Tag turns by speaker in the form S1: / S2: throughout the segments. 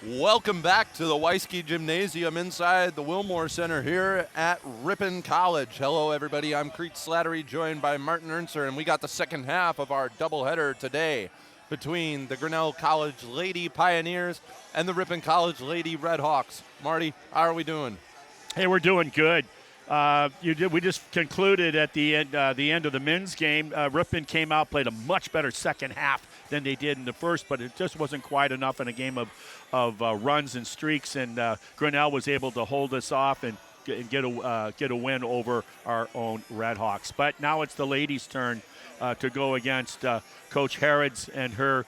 S1: Welcome back to the Weisky Gymnasium inside the Wilmore Center here at Ripon College. Hello, everybody. I'm Creed Slattery, joined by Martin Ernster, and we got the second half of our doubleheader today between the Grinnell College Lady Pioneers and the Ripon College Lady Redhawks. Marty, how are we doing?
S2: Hey, we're doing good. We just concluded at the end of the men's game. Ripon came out, played a much better second half than they did in the first, but it just wasn't quite enough in a game of runs and streaks, and Grinnell was able to hold us off and get a win over our own Redhawks. But now it's the ladies' turn to go against Coach Harrods and her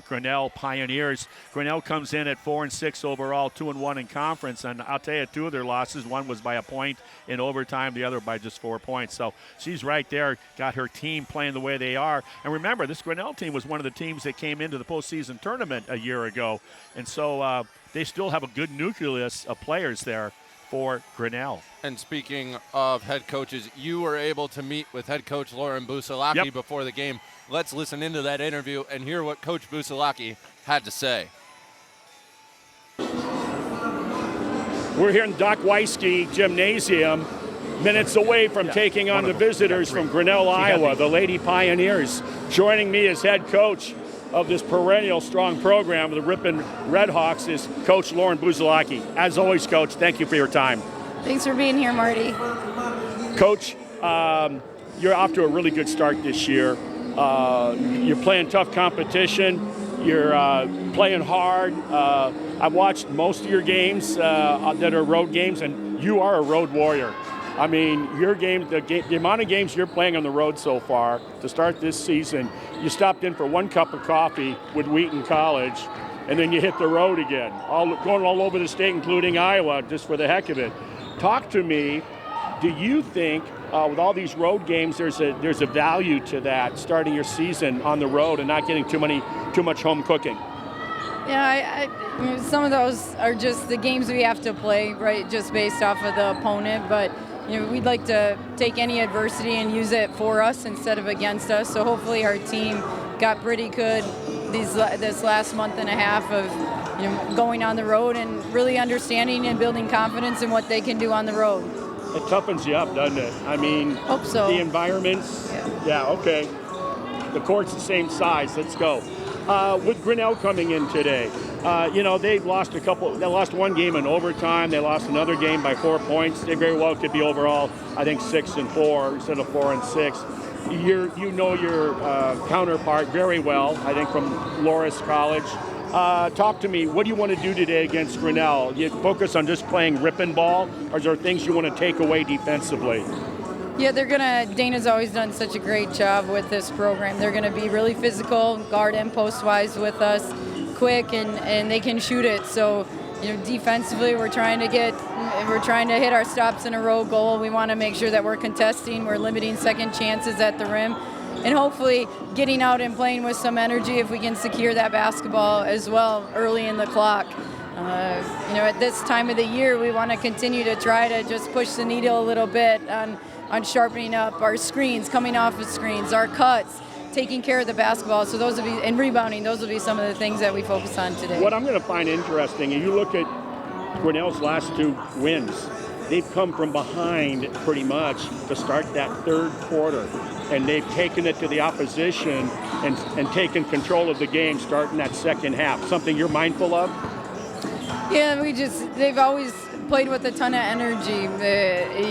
S2: Grinnell Pioneers. Grinnell comes in at 4-6 overall, 2-1 in conference, and I'll tell you, two of their losses, one was by a point in overtime, the other by just 4 points. So she's right there, got her team playing the way they are. And remember, this Grinnell team was one of the teams that came into the postseason tournament a year ago, and so they still have a good nucleus of players there for Grinnell.
S1: And speaking of head coaches, you were able to meet with head coach Lauren Busalaki before the game. Let's listen into that interview and hear what Coach Busalaki had to say.
S2: We're here in Doc Weisky Gymnasium, minutes away from taking on the visitors from Grinnell, Iowa, the Lady Pioneers. Joining me as head coach of this perennial strong program, the Ripon Redhawks, is Coach Lauren Busalaki. As always, Coach, thank you for your time.
S3: Thanks for being here, Marty.
S2: Coach, you're off to a really good start this year. You're playing tough competition. You're playing hard. I've watched most of your games that are road games, and you are a road warrior. I mean, your game, the amount of games you're playing on the road so far to start this season, you stopped in for one cup of coffee with Wheaton College, and then you hit the road again, going all over the state, including Iowa, just for the heck of it. Talk to me. Do you think with all these road games, there's a value to that, starting your season on the road and not getting too much home cooking?
S3: Yeah, some of those are just the games we have to play, right, just based off of the opponent. But we'd like to take any adversity and use it for us instead of against us. So hopefully our team got pretty good this last month and a half of going on the road and really understanding and building confidence in what they can do on the road.
S2: It toughens you up, doesn't it? I mean,
S3: hope so.
S2: The environment. Yeah, okay. The court's the same size. Let's go. With Grinnell coming in today, they lost one game in overtime. They lost another game by 4 points. They very well could be overall, I think, 6-4 instead of 4-6. You know your counterpart very well, I think, from Loras College. Talk to me. What do you want to do today against Grinnell? You focus on just playing Ripon ball, or is there things you want to take away defensively?
S3: Yeah, Dana's always done such a great job with this program. They're going to be really physical, guard and post-wise with us, quick, and they can shoot it. So, defensively, we're trying to hit our stops in a row goal. We want to make sure that we're contesting, we're limiting second chances at the rim, and hopefully getting out and playing with some energy if we can secure that basketball as well early in the clock. At this time of the year, we want to continue to try to just push the needle a little bit on sharpening up our screens, coming off of screens, our cuts, taking care of the basketball. So and rebounding, those will be some of the things that we focus on today.
S2: What I'm going to find interesting, and you look at Grinnell's last two wins, they've come from behind pretty much to start that third quarter, and they've taken it to the opposition and taken control of the game starting that second half. Something you're mindful of?
S3: Yeah, they've always played with a ton of energy.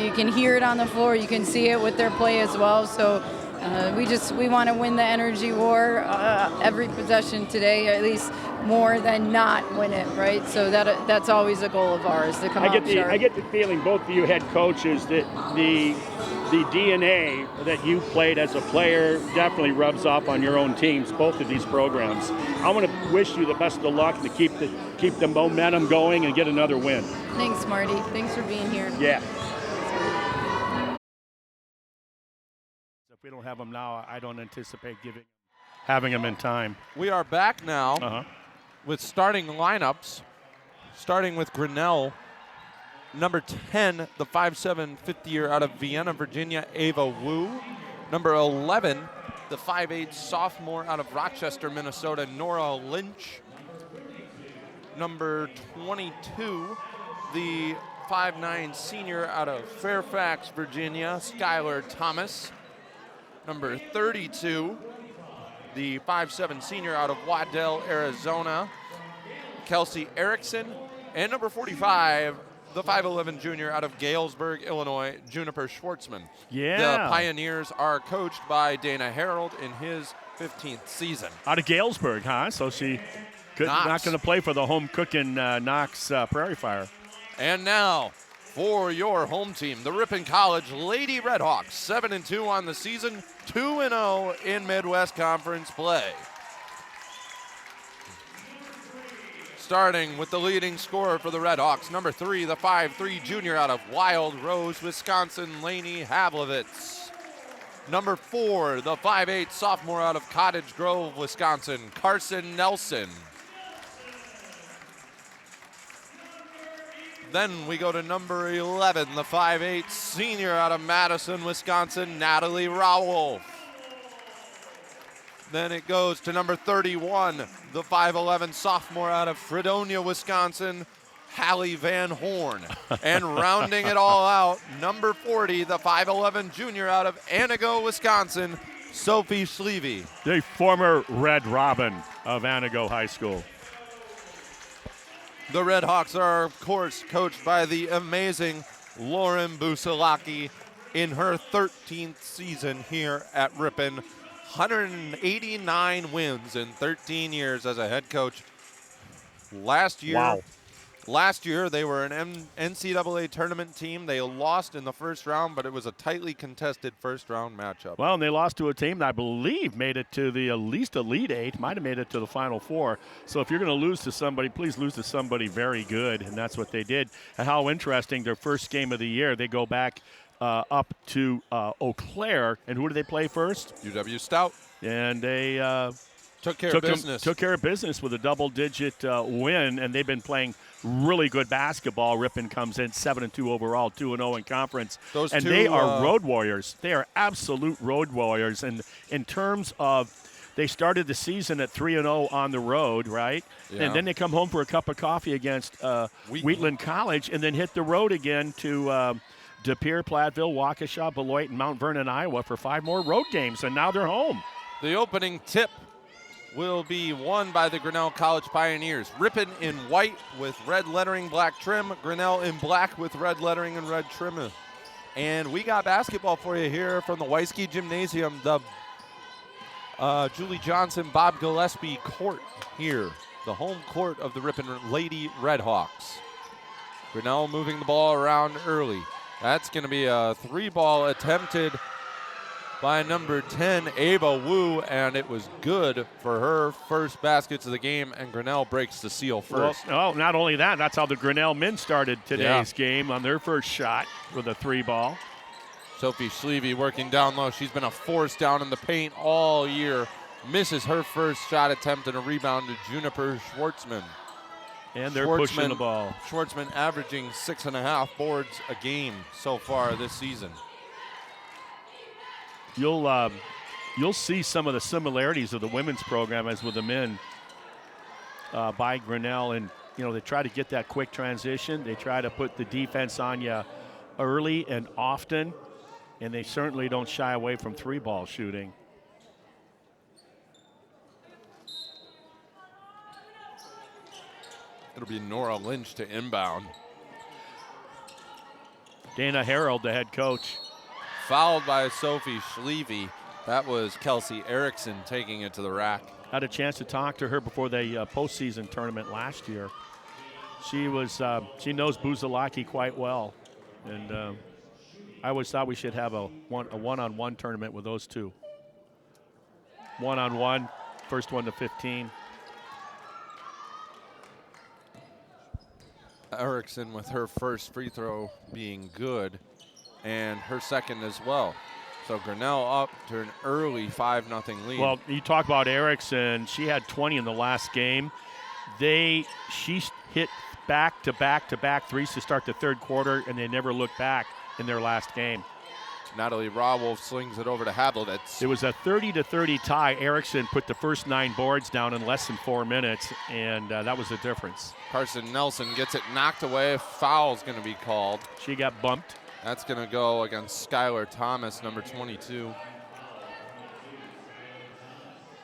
S3: You can hear it on the floor. You can see it with their play as well. So we want to win the energy war every possession today, at least more than not win it, right? So that's always a goal of ours, to come out sharp.
S2: I get the feeling, both of you head coaches, that the DNA that you played as a player definitely rubs off on your own teams, both of these programs. I want to wish you the best of luck to keep the momentum going and get another win.
S3: Thanks, Marty. Thanks for being here.
S2: Yeah. If we don't have them now, I don't anticipate having them in time.
S1: We are back now with starting lineups, starting with Grinnell. Number 10, the 5'7", 50-year out of Vienna, Virginia, Ava Wu. Number 11, the 5'8" sophomore out of Rochester, Minnesota, Nora Lynch. Number 22, the 5'9" senior out of Fairfax, Virginia, Skylar Thomas. Number 32, the 5'7" senior out of Waddell, Arizona, Kelsey Erickson. And number 45, the 5'11" junior out of Galesburg, Illinois, Juniper Schwartzman.
S2: Yeah.
S1: The Pioneers are coached by Dana Harold in his 15th season.
S2: Out of Galesburg, huh? So she not going to play for the home cooking Knox Prairie Fire.
S1: And now, for your home team, the Ripon College Lady Redhawks, 7-2 on the season, 2-0 in Midwest Conference play. Starting with the leading scorer for the Redhawks, number 3, the 5'3" junior out of Wild Rose, Wisconsin, Lainey Havlovitz. Number 4, the 5'8" sophomore out of Cottage Grove, Wisconsin, Carson Nelson. Then we go to number 11, the 5'8" senior out of Madison, Wisconsin, Natalie Rowolf. Then it goes to number 31, the 5'11" sophomore out of Fredonia, Wisconsin, Hallie Van Horn. And rounding it all out, number 40, the 5'11" junior out of Anago, Wisconsin, Sophie Schleve.
S2: The former Red Robin of Anago High School.
S1: The Redhawks are, of course, coached by the amazing Lauren Busalaki in her 13th season here at Ripon. 189 wins in 13 years as a head coach. Last year they were an NCAA tournament team. They lost in the first round, but it was a tightly contested first round matchup.
S2: Well, and they lost to a team that I believe made it to the at least Elite Eight, might have made it to the Final Four. So if you're going to lose to somebody, please lose to somebody very good, and that's what they did. And how interesting, their first game of the year, they go back up to Eau Claire, and who do they play first?
S1: UW Stout.
S2: And they
S1: took care of business
S2: with a double-digit win, and they've been playing really good basketball. Ripon comes in 7-2 overall, 2-0 in conference. They are road warriors. They are absolute road warriors. And in terms of, they started the season at 3-0 on the road, right? Yeah. And then they come home for a cup of coffee against Wheatland College, and then hit the road again to De Pere, Platteville, Waukesha, Beloit, and Mount Vernon, Iowa for 5 more road games, and now they're home.
S1: The opening tip will be won by the Grinnell College Pioneers. Ripon in white with red lettering, black trim. Grinnell in black with red lettering and red trim. And we got basketball for you here from the Weisky Gymnasium, the Julie Johnson, Bob Gillespie court here, the home court of the Ripon Lady Redhawks. Grinnell moving the ball around early. That's going to be a 3-ball attempted by number 10, Ava Wu, and it was good for her first baskets of the game, and Grinnell breaks the seal first.
S2: Well, not only that, that's how the Grinnell men started today's game on their first shot with a 3-ball.
S1: Sophie Schleve working down low. She's been a force down in the paint all year. Misses her first shot attempt and a rebound to Juniper Schwartzman.
S2: And they're pushing the ball.
S1: Schwartzman averaging 6.5 boards a game so far this season.
S2: You'll see some of the similarities of the women's program as with the men by Grinnell, and they try to get that quick transition. They try to put the defense on you early and often, and they certainly don't shy away from 3-ball shooting.
S1: It'll be Nora Lynch to inbound.
S2: Dana Harold, the head coach.
S1: Fouled by Sophie Schleve. That was Kelsey Erickson taking it to the rack.
S2: Had a chance to talk to her before the postseason tournament last year. She knows Busalaki quite well, and I always thought we should have a one-on-one tournament with those two. One-on-one, first one to 15.
S1: Erickson with her first free throw being good, and her second as well. So Grinnell up to an early 5-0 lead.
S2: Well, you talk about Erickson. She had 20 in the last game. She hit back-to-back-to-back threes to start the third quarter, and they never looked back in their last game.
S1: Natalie Rawolf slings it over to Havlovitz.
S2: It was a 30-30 tie. Erickson put the first 9 boards down in less than 4 minutes, and that was the difference.
S1: Carson Nelson gets it knocked away. Foul's going to be called.
S2: She got bumped.
S1: That's going to go against Skylar Thomas, number 22.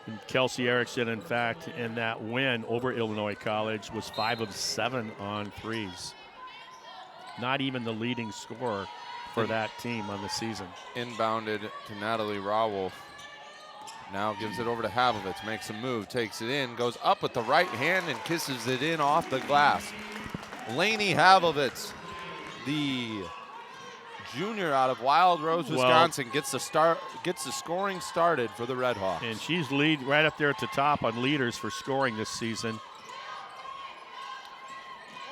S2: And Kelsey Erickson, in fact, in that win over Illinois College, was 5 of 7 on threes. Not even the leading scorer for that team on the season.
S1: Inbounded to Natalie Rawolf. Now gives it over to Havlovitz, makes a move, takes it in, goes up with the right hand and kisses it in off the glass. Lainey Havlovitz, the junior out of Wild Rose, Wisconsin, gets the scoring started for the Red Hawks.
S2: And she's lead right up there at the top on leaders for scoring this season.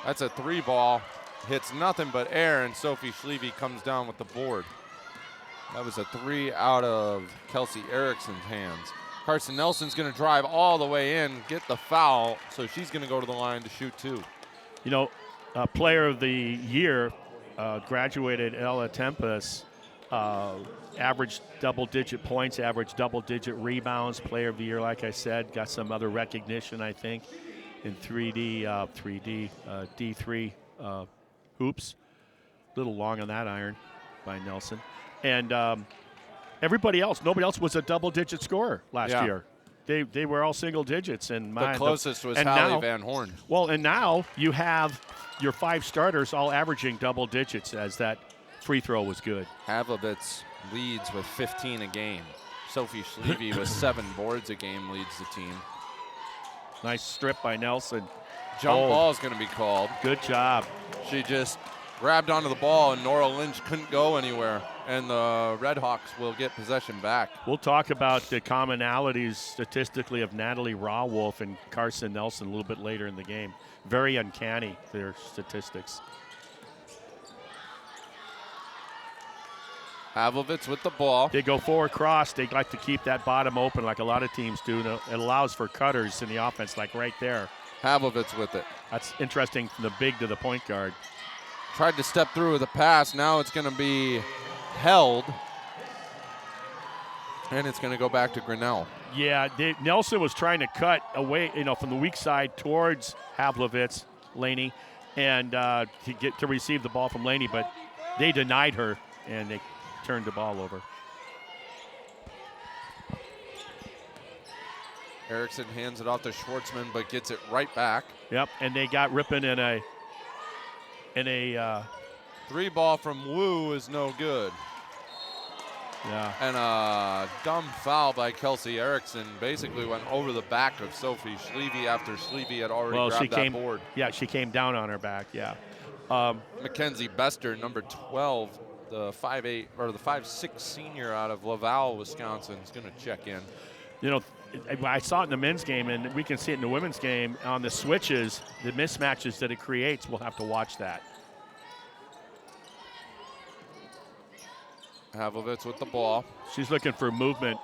S1: That's a 3 ball. Hits nothing but air, and Sophie Schleve comes down with the board. That was a 3 out of Kelsey Erickson's hands. Carson Nelson's going to drive all the way in, get the foul, so she's going to go to the line to shoot 2.
S2: You know, player of the year graduated Ella Tempest, averaged double-digit points, averaged double-digit rebounds. Player of the year, like I said, got some other recognition, I think, in D3 hoops. A little long on that iron by Nelson. And everybody else, nobody else was a double-digit scorer last year. They were all single digits. And
S1: the closest was Hallie Van Horn.
S2: Well, and now you have your 5 starters all averaging double digits, as that free throw was good.
S1: Havlovitz leads with 15 a game. Sophie Schleve with 7 boards a game leads the team.
S2: Nice strip by Nelson.
S1: Jump ball is going to be called.
S2: Good job.
S1: She just grabbed onto the ball, and Nora Lynch couldn't go anywhere, and the Red Hawks will get possession back.
S2: We'll talk about the commonalities statistically of Natalie Rawolf and Carson Nelson a little bit later in the game. Very uncanny, their statistics.
S1: Havlovitz with the ball.
S2: They go forward cross. They like to keep that bottom open like a lot of teams do. It allows for cutters in the offense, like right there.
S1: Havlovitz with it.
S2: That's interesting from the big to the point guard.
S1: Tried to step through with a pass. Now it's going to be held. And it's going to go back to Grinnell.
S2: Yeah, Nelson was trying to cut away, from the weak side towards Havlovitz, Laney, and to receive the ball from Laney, but they denied her, and they turned the ball over.
S1: Erickson hands it off to Schwartzman, but gets it right back.
S2: Yep, and they got Ripon in a
S1: 3 ball from Wu is no good.
S2: Yeah.
S1: And a dumb foul by Kelsey Erickson basically went over the back of Sophie Schleve after Schleve had already grabbed that board.
S2: Yeah, she came down on her back, yeah.
S1: Mackenzie Bester, number 12, the 5'8", or the 5'6" senior out of Laval, Wisconsin, is going to check in.
S2: I saw it in the men's game, and we can see it in the women's game on the switches, the mismatches that it creates. We'll have to watch that.
S1: Havlovitz with the ball.
S2: She's looking for movement.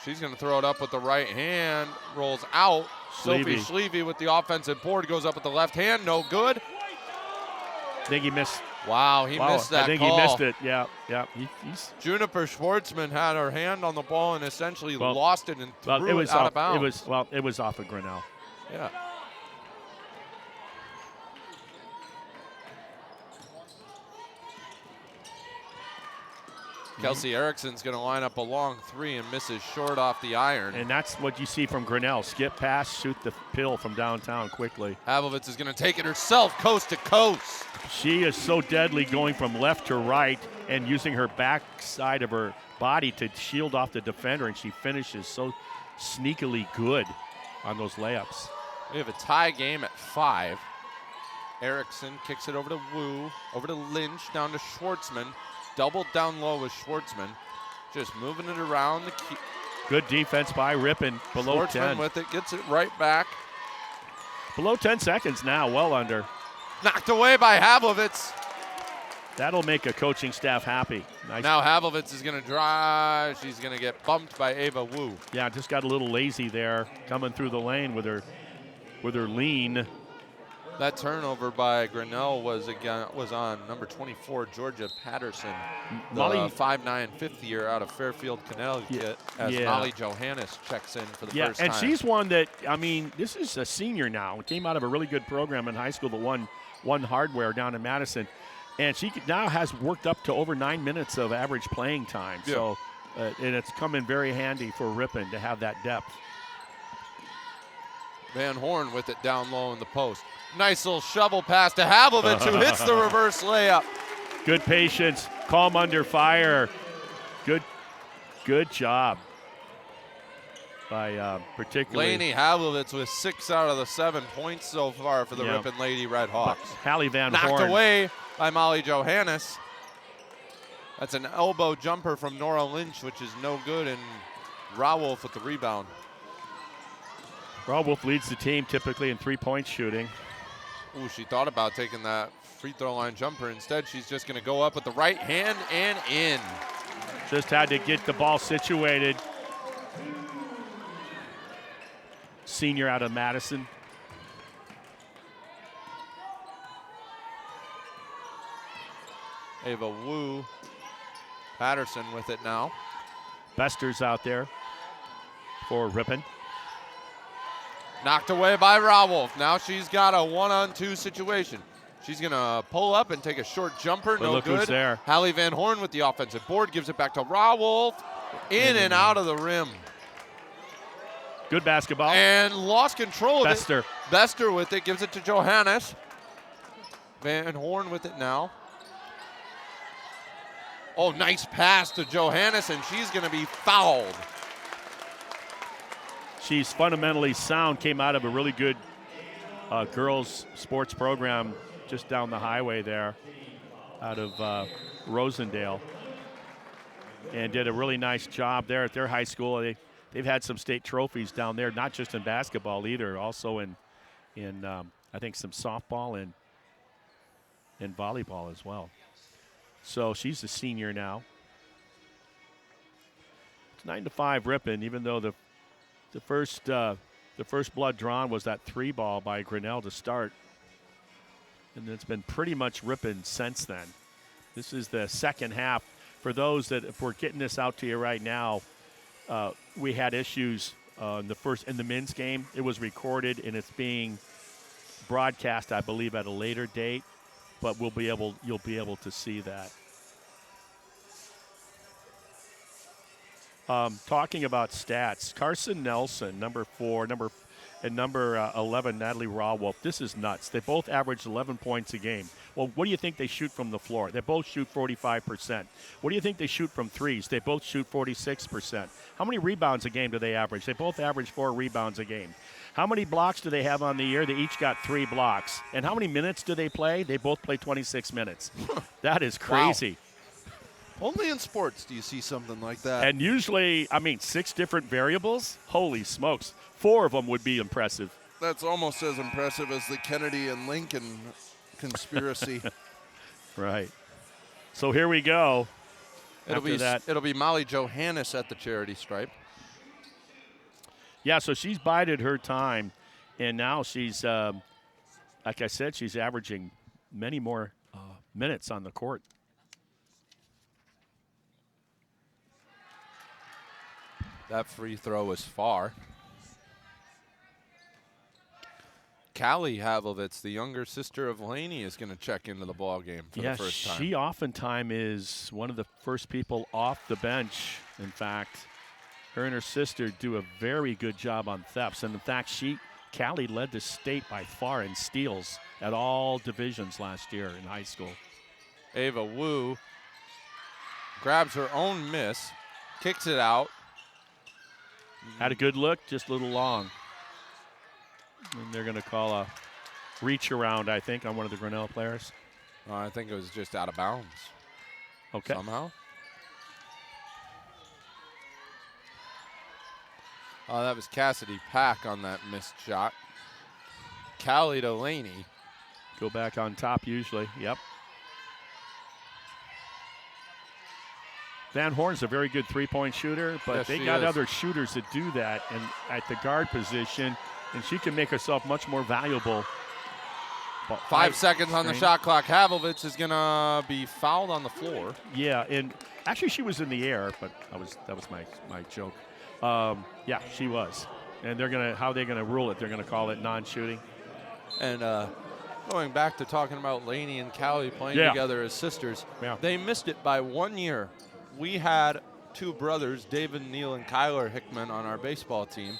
S1: She's going to throw it up with the right hand, rolls out. Sophie Schleve with the offensive board goes up with the left hand, no good.
S2: I think he missed.
S1: Wow, he missed that
S2: I think
S1: call.
S2: he missed it, yeah.
S1: Juniper Schwartzman had her hand on the ball and essentially lost it and threw it out of bounds.
S2: It was off of Grinnell.
S1: Yeah. Kelsey Erickson's going to line up a long 3 and misses short off the iron.
S2: And that's what you see from Grinnell. Skip pass, shoot the pill from downtown quickly.
S1: Havlovitz is going to take it herself, coast to coast.
S2: She is so deadly, going from left to right and using her back side of her body to shield off the defender, and she finishes so sneakily good on those layups.
S1: We have a tie game at 5. Erickson kicks it over to Wu, over to Lynch, down to Schwartzman. Doubled down low with Schwartzman. Just moving it around.
S2: Good defense by Ripon, below 10.
S1: Schwartzman with it, gets it right back.
S2: Below 10 seconds now, well under.
S1: Knocked away by Havlovitz.
S2: That'll make a coaching staff happy. Nice.
S1: Now Havlovitz is going to drive. She's going to get bumped by Ava Wu.
S2: Yeah, just got a little lazy there, coming through the lane with her lean.
S1: That turnover by Grinnell was on number 24, Georgia Patterson, the 5'9", fifth year out of Fairfield, Connecticut, as Molly Johannes checks in for the first time.
S2: And she's one that, I mean, this is a senior now. Came out of a really good program in high school that won hardware down in Madison. And she now has worked up to over 9 minutes of average playing time.
S1: Yeah.
S2: So, and it's come in very handy for Ripon to have that depth.
S1: Van Horn with it down low in the post. Nice little shovel pass to Havlovich, who hits the reverse layup.
S2: Good patience, calm under fire. Good job by particularly
S1: Laney Havlovich with 6 out of the 7 points so far for the Ripon Lady Red Hawks.
S2: Hallie Van Horn.
S1: Knocked away by Molly Johannes. That's an elbow jumper from Nora Lynch, which is no good, and Rawolf with the rebound.
S2: Rawolf leads the team typically in three-point shooting.
S1: Ooh, she thought about taking that free throw line jumper. Instead, she's just going to go up with the right hand and in.
S2: Just had to get the ball situated. Senior out of Madison.
S1: Ava Wu. Patterson with it now.
S2: Bester's out there for Ripon.
S1: Knocked away by Rawolf. Now she's got a 1-on-2 situation. She's going to pull up and take a short jumper.
S2: But
S1: no
S2: look
S1: good.
S2: Who's there.
S1: Hallie Van Horn with the offensive board. Gives it back to Rawolf. In and out of the rim.
S2: Good basketball.
S1: And lost control of
S2: Bester.
S1: it. Bester with it. Gives it to Johannes. Van Horn with it now. Oh, nice pass to Johannes, and she's going to be fouled.
S2: She's fundamentally sound, came out of a really good girls sports program just down the highway there out of Rosendale, and did a really nice job there at their high school. They've had some state trophies down there, not just in basketball either, also in I think some softball and volleyball as well. So she's a senior now. It's 9-5 Ripon, even though the first blood drawn was that 3-ball by Grinnell to start. And it's been pretty much Ripon since then. This is the second half. For those that, if we're getting this out to you right now, we had issues in the men's game. It was recorded and it's being broadcast, I believe, at a later date. But you'll be able to see that. Talking about stats, Carson Nelson, number 4, number 11, Natalie Rawolf. This is nuts. They both averaged 11 points a game. Well, what do you think they shoot from the floor? They both shoot 45%. What do you think they shoot from threes? They both shoot 46%. How many rebounds a game do they average? They both average 4 rebounds a game. How many blocks do they have on the year? They each got 3 blocks. And how many minutes do they play? They both play 26 minutes. That is crazy.
S1: Wow. Only in sports do you see something like that.
S2: And usually, 6 different variables? Holy smokes. 4 of them would be impressive.
S1: That's almost as impressive as the Kennedy and Lincoln conspiracy.
S2: Right. So here we go.
S1: It'll be Molly Johannes at the charity stripe.
S2: Yeah, so she's bided her time, and now she's, like I said, she's averaging many more minutes on the court.
S1: That free throw is far. Callie Havlovich, the younger sister of Laney, is going to check into the ball game for the first time.
S2: She oftentimes is one of the first people off the bench. In fact, her and her sister do a very good job on thefts. And in fact, Callie led the state by far in steals at all divisions last year in high school.
S1: Ava Wu grabs her own miss, kicks it out.
S2: Had a good look, just a little long. And they're going to call a reach around, I think, on one of the Grinnell players.
S1: I think it was just out of bounds.
S2: Okay.
S1: Somehow. That was Cassidy Pack on that missed shot. Callie Delaney.
S2: Go back on top usually. Yep. Van Horn's a very good three-point shooter, but
S1: yes,
S2: they got other shooters that do that and at the guard position, and she can make herself much more valuable
S1: 5 seconds on the shot clock. Havlovitz is going to be fouled on the floor.
S2: Yeah, and actually she was in the air, but that was my joke. Yeah, she was. And how they're gonna rule it? They're gonna call it non-shooting.
S1: And going back to talking about Laney and Callie playing together as sisters, they missed it by 1 year. We had two brothers, David, Neal, and Kyler Hickman, on our baseball team,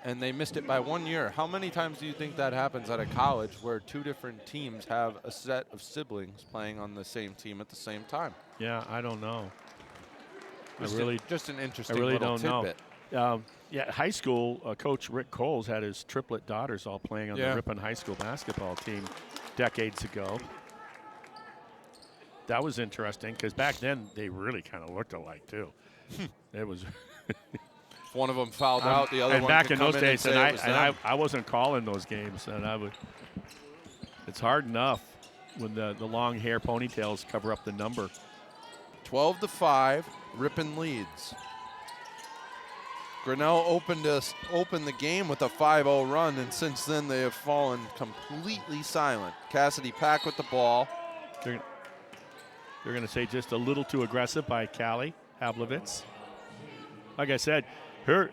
S1: and they missed it by 1 year. How many times do you think that happens at a college where two different teams have a set of siblings playing on the same team at the same time?
S2: Yeah, I don't know.
S1: Just an interesting
S2: I really
S1: little
S2: don't
S1: tidbit.
S2: know. High school, Coach Rick Coles had his triplet daughters all playing on the Ripon High School basketball team decades ago. That was interesting because back then they really kind of looked alike too. It was.
S1: One of them fouled out, the other
S2: and
S1: one
S2: back
S1: could
S2: in those
S1: come
S2: days,
S1: and
S2: I wasn't calling those games, and I would. It's hard enough when the long hair ponytails cover up the number.
S1: 12-5, Ripon leads. Grinnell opened the game with a 5-0 run, and since then they have fallen completely silent. Cassidy Pack with the ball.
S2: They're going to say just a little too aggressive by Callie Havlovitz. Like I said, her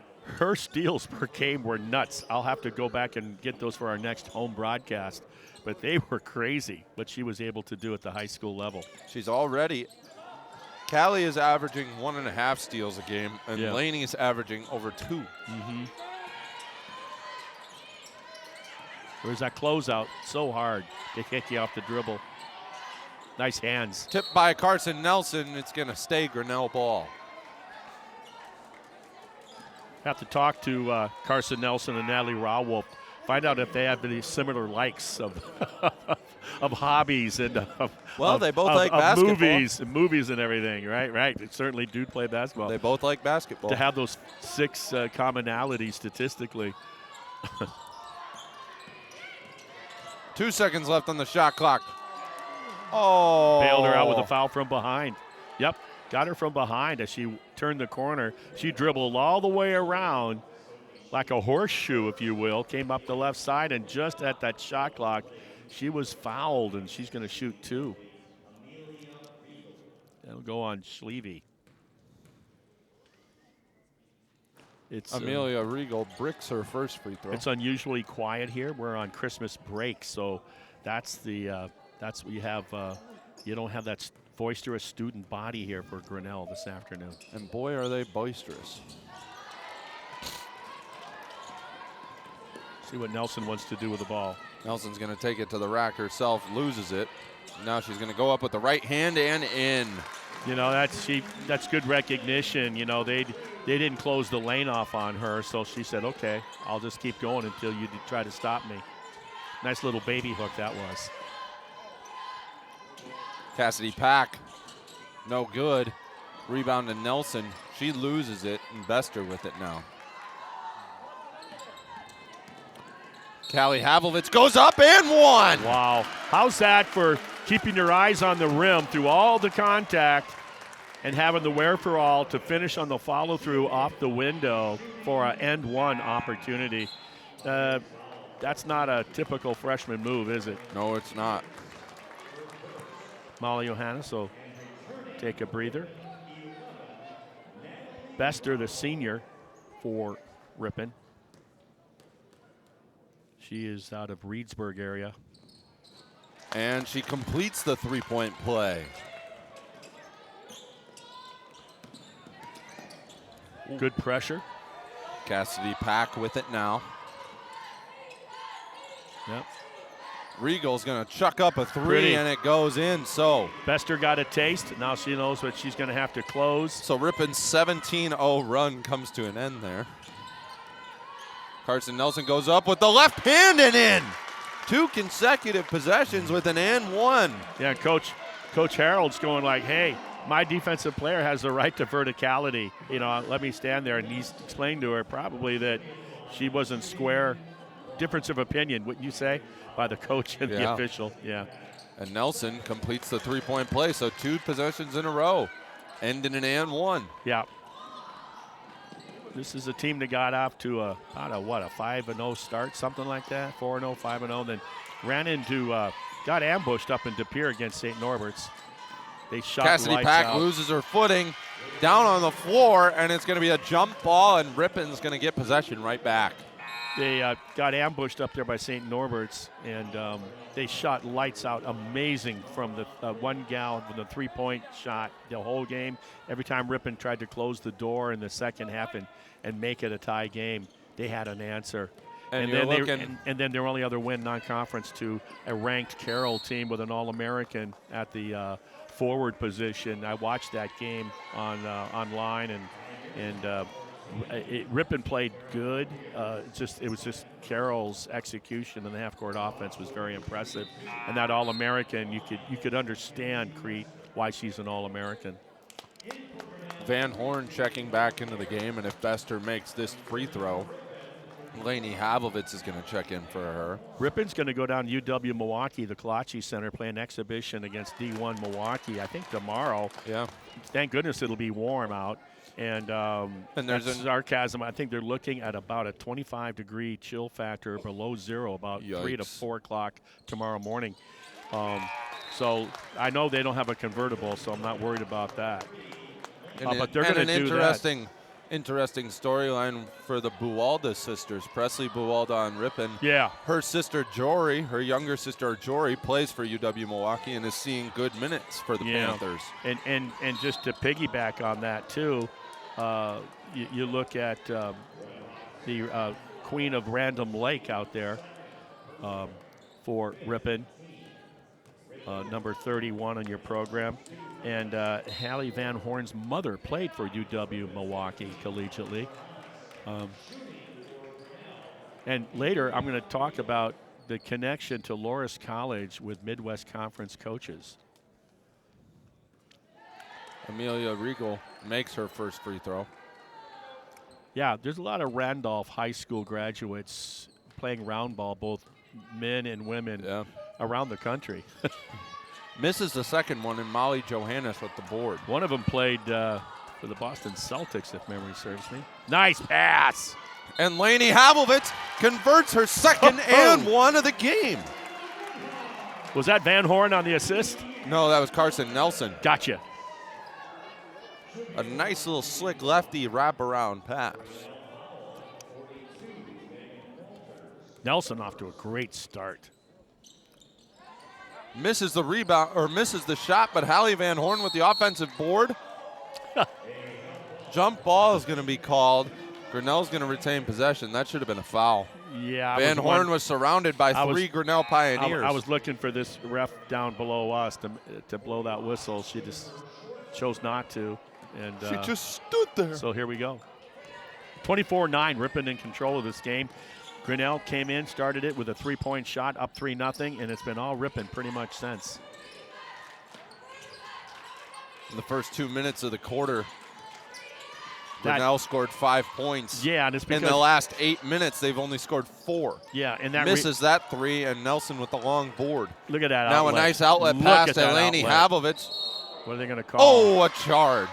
S2: steals per game were nuts. I'll have to go back and get those for our next home broadcast. But they were crazy, what she was able to do at the high school level.
S1: She's already – Callie is averaging 1.5 steals a game, and Laney is averaging over 2.
S2: Mm-hmm. Where's that closeout? So hard to kick you off the dribble. Nice hands.
S1: Tipped by Carson Nelson. It's going to stay Grinnell ball.
S2: Have to talk to Carson Nelson and Natalie Rawolf. Find out if they have any similar likes of of hobbies and
S1: they both like basketball.
S2: movies and everything, right? Right. They certainly do play basketball.
S1: They both like basketball.
S2: To have those 6 commonalities statistically.
S1: 2 seconds left on the shot clock. Oh.
S2: Bailed her out with a foul from behind. Yep. Got her from behind as she turned the corner. She dribbled all the way around like a horseshoe, if you will, came up the left side, and just at that shot clock, she was fouled, and she's going to shoot 2. That'll go on Schleve. It's
S1: Amelia Regal bricks her first free throw.
S2: It's unusually quiet here. We're on Christmas break, so that's what you have. You don't have that boisterous student body here for Grinnell this afternoon.
S1: And boy, are they boisterous.
S2: See what Nelson wants to do with the ball.
S1: Nelson's going to take it to the rack herself, loses it. Now she's going to go up with the right hand and in.
S2: You know, that's good recognition. You know, they didn't close the lane off on her, so she said, okay, I'll just keep going until you try to stop me. Nice little baby hook that was.
S1: Cassidy Pack, no good. Rebound to Nelson. She loses it, and Bester with it now. Callie Havlovitz goes up and one.
S2: Wow. How's that for keeping your eyes on the rim through all the contact and having the wherewithal to finish on the follow-through off the window for an end-one opportunity? That's not a typical freshman move, is it?
S1: No, it's not.
S2: Molly Johannes will take a breather. Bester, the senior for Ripon. She is out of Reedsburg area.
S1: And she completes the three-point play.
S2: Good pressure.
S1: Cassidy Pack with it now.
S2: Yep.
S1: Regal's going to chuck up a three,
S2: Pretty.
S1: and it goes in. So
S2: Bester got a taste. Now she knows what she's going to have to close.
S1: So Ripon's 17-0 run comes to an end there. Carson Nelson goes up with the left hand and in. 2 consecutive possessions with an and one.
S2: Yeah, Coach Harold's going like, hey, my defensive player has the right to verticality. You know, let me stand there. And he's explained to her probably that she wasn't square. Difference of opinion, wouldn't you say, by the coach and the official? Yeah.
S1: And Nelson completes the three-point play. So 2 possessions in a row, ending in an and one.
S2: Yeah. This is a team that got off to a 5-0 start, something like that. 4-0, 5-0, then got ambushed up in De Pere against St. Norbert's. They shot
S1: Cassidy
S2: lights
S1: Pack
S2: out.
S1: loses her footing down on the floor, and it's going to be a jump ball, and Ripon's going to get possession right back.
S2: They got ambushed up there by St. Norbert's, and they shot lights out. Amazing from the one gal with the three-point shot the whole game. Every time Ripon tried to close the door in the second half and make it a tie game, they had an answer.
S1: And
S2: then their only other win non-conference to a ranked Carroll team with an All-American at the forward position. I watched that game online, and Ripon played good. It was just Carroll's execution in the half-court offense was very impressive. And that All-American, you could understand, Crete, why she's an All-American.
S1: Van Horn checking back into the game, and if Bester makes this free throw, Lainey Havlovitz is going to check in for her.
S2: Ripon's going to go down UW Milwaukee, the Kalachi Center, play an exhibition against D1 Milwaukee, I think tomorrow.
S1: Yeah.
S2: Thank goodness it'll be warm out. And
S1: there's
S2: that's sarcasm. I think they're looking at about a 25-degree chill factor below zero, about 3 to 4 o'clock tomorrow morning. So I know they don't have a convertible, so I'm not worried about that. But they're going to do that.
S1: Interesting storyline for the Buwalda sisters, Presley Buwalda and Ripon.
S2: Yeah.
S1: Her sister Jory, her younger sister Jory, plays for UW Milwaukee and is seeing good minutes for the Panthers.
S2: And just to piggyback on that too, you look at the Queen of Random Lake out there for Ripon, number 31 on your program. And Hallie Van Horn's mother played for UW Milwaukee collegiately. And later, I'm going to talk about the connection to Loras College with Midwest Conference coaches.
S1: Amelia Regal makes her first free throw.
S2: Yeah, there's a lot of Randolph High School graduates playing round ball, both men and women, around the country.
S1: Misses the second one, and Molly Johannes with the board.
S2: One of them played for the Boston Celtics, if memory serves me. Nice pass.
S1: And Lainey Havlovitz converts her second and one of the game.
S2: Was that Van Horn on the assist?
S1: No, that was Carson Nelson.
S2: Gotcha.
S1: A nice little slick lefty wraparound pass.
S2: Nelson off to a great start.
S1: Misses the rebound, or misses the shot, but Hallie Van Horn with the offensive board. Jump ball is going to be called. Grinnell's going to retain possession. That should have been a foul.
S2: Yeah.
S1: Van Horn was surrounded by three Grinnell Pioneers.
S2: I was looking for this ref down below us to blow that whistle. She just chose not to. And
S1: she just stood there.
S2: So here we go. 24-9, Ripon in control of this game. Grinnell came in, started it with a three-point shot, up 3-0, and it's been all Ripon pretty much since.
S1: In the first 2 minutes of the quarter, Grinnell scored 5 points.
S2: Yeah, and it's because
S1: in the last 8 minutes, they've only scored 4.
S2: Yeah, and that
S1: misses that three, and Nelson with the long board.
S2: Look at that
S1: now
S2: outlet.
S1: A nice outlet pass to Lainey Havlovitz.
S2: What are they going to call?
S1: Oh, a charge.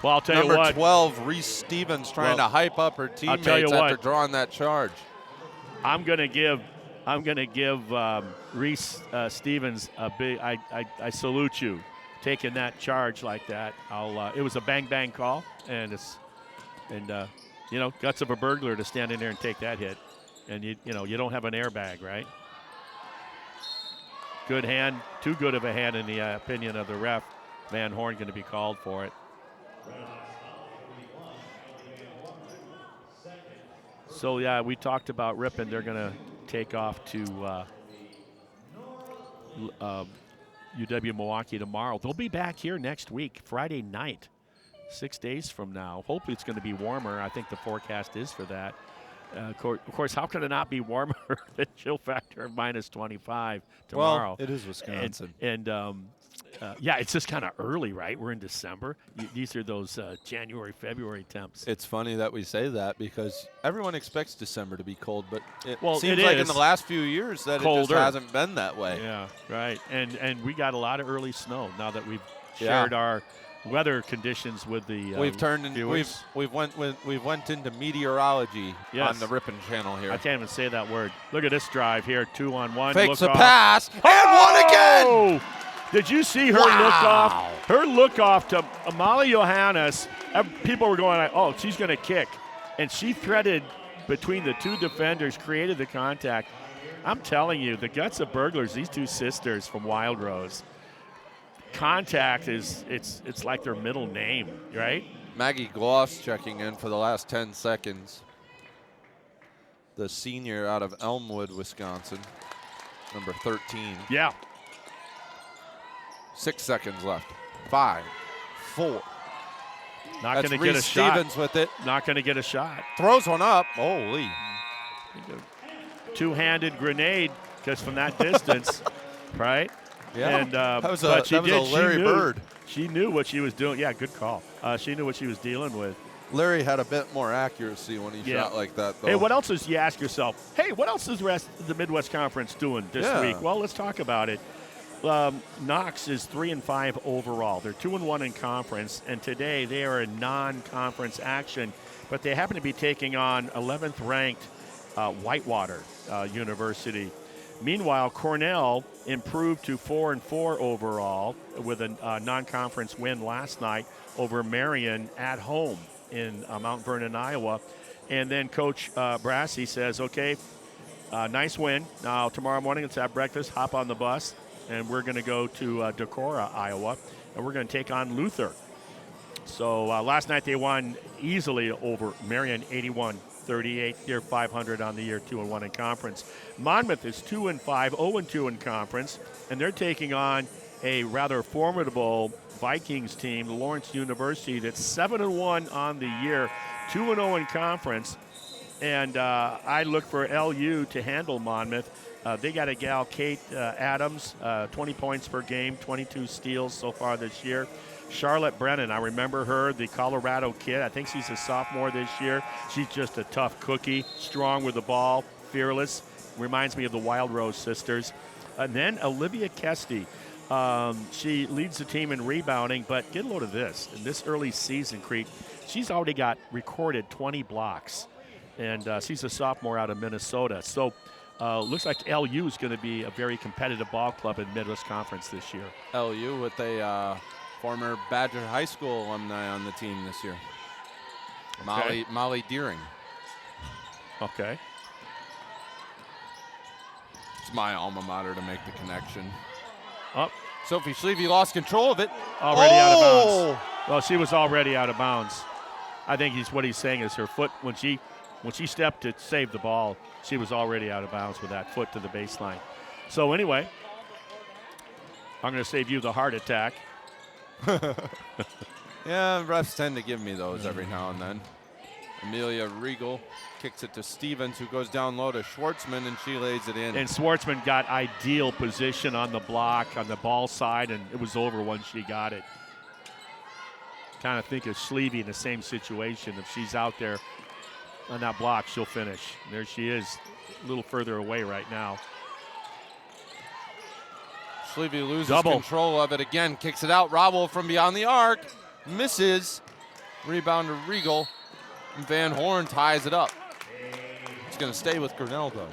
S2: Well, I'll tell you what.
S1: Number 12, Reese Stevens, trying to hype up her teammates after drawing that charge.
S2: I'm going to give Reese Stevens a big. I salute you, taking that charge like that. It was a bang call, and guts of a burglar to stand in there and take that hit, and you don't have an airbag, right? Good hand, too good of a hand in the opinion of the ref. Van Horn going to be called for it. So, yeah, we talked about Ripon. They're going to take off to UW Milwaukee tomorrow. They'll be back here next week, Friday night, 6 days from now. Hopefully it's going to be warmer. I think the forecast is for that. Of course, how could it not be warmer than chill factor of minus 25 tomorrow?
S1: Well, it is Wisconsin.
S2: Yeah, it's just kind of early, right? We're in December. These are those January, February temps.
S1: It's funny that we say that because everyone expects December to be cold, but it seems
S2: it
S1: like
S2: is
S1: in the last few years that
S2: colder.
S1: It just hasn't been that way.
S2: Yeah, right. And we got a lot of early snow now that we've shared our weather conditions with the
S1: we've turned in,
S2: viewers.
S1: we've went into meteorology
S2: Yes.
S1: on the Ripon channel here.
S2: I can't even say that word. Look at this drive here, 2-on-1.
S1: Fakes
S2: look
S1: a
S2: off.
S1: pass and one again.
S2: Did you see her
S1: Wow.
S2: look off? Her look off to Amalie Johannes. People were going, oh, she's going to kick. And she threaded between the two defenders, created the contact. I'm telling you, the guts of burglars, these two sisters from Wild Rose, contact it's like their middle name, right?
S1: Maggie Gloss checking in for the last 10 seconds. The senior out of Elmwood, Wisconsin, number 13.
S2: Yeah.
S1: 6 seconds left. 5, 4.
S2: Not
S1: That's
S2: going to get a
S1: Reese
S2: shot.
S1: Stevens with it.
S2: Not going to get a shot.
S1: Throws one up. Holy.
S2: Two-handed grenade just from that distance, right?
S1: Yeah.
S2: And,
S1: that was a
S2: but
S1: Larry Bird.
S2: She knew what she was doing. Yeah, good call. She knew what she was dealing with.
S1: Larry had a bit more accuracy when he shot like that, though.
S2: Hey, what else is, you ask yourself, hey, what else is the rest of the Midwest Conference doing this week? Well, let's talk about it. Knox is 3-5 overall. They're 2-1 in conference, and today they are in non-conference action, but they happen to be taking on 11th ranked Whitewater University. Meanwhile, Cornell improved to 4-4 overall with a non-conference win last night over Marion at home in Mount Vernon, Iowa. And then Coach Brassey says, okay, nice win. Now, tomorrow morning, let's have breakfast, hop on the bus, and we're going to go to Decorah, Iowa, and we're going to take on Luther. So last night they won easily over Marion, 81-38. They're 500 on the year, 2-1 in conference. Monmouth is 2-5, 0-2 in conference, and they're taking on a rather formidable Vikings team, Lawrence University, that's 7-1 on the year, 2-0 in conference. And I look for LU to handle Monmouth. They got a gal, Kate Adams, 20 points per game, 22 steals so far this year. Charlotte Brennan, I remember her, the Colorado kid. I think she's a sophomore this year. She's just a tough cookie, strong with the ball, fearless. Reminds me of the Wild Rose sisters. And then Olivia Kesty. She leads the team in rebounding, but get a load of this. In this early season, Creek, she's already got recorded 20 blocks. And she's a sophomore out of Minnesota. So looks like LU is going to be a very competitive ball club in Midwest Conference this year.
S1: LU with a former Badger High School alumni on the team this year.
S2: Okay.
S1: Molly Deering.
S2: Okay.
S1: It's my alma mater to make the connection.
S2: Up.
S1: Sophie Schleve lost control of it.
S2: Already out of bounds. Well, she was already out of bounds. I think what he's saying is her foot, when she stepped to save the ball, she was already out of bounds with that foot to the baseline. So anyway, I'm going to save you the heart attack.
S1: Yeah, refs tend to give me those every now and then. Amelia Regal kicks it to Stevens, who goes down low to Schwartzman, and she lays it in.
S2: And Schwartzman got ideal position on the block, on the ball side, and it was over once she got it. Kind of think of Schleve in the same situation. If she's out there on that block, she'll finish. There she is, a little further away right now.
S1: Schleve loses
S2: Double.
S1: control of it again, kicks it out. Robble from beyond the arc, misses. Rebound to Regal. Van Horn ties it up. It's going to stay with Grinnell, though.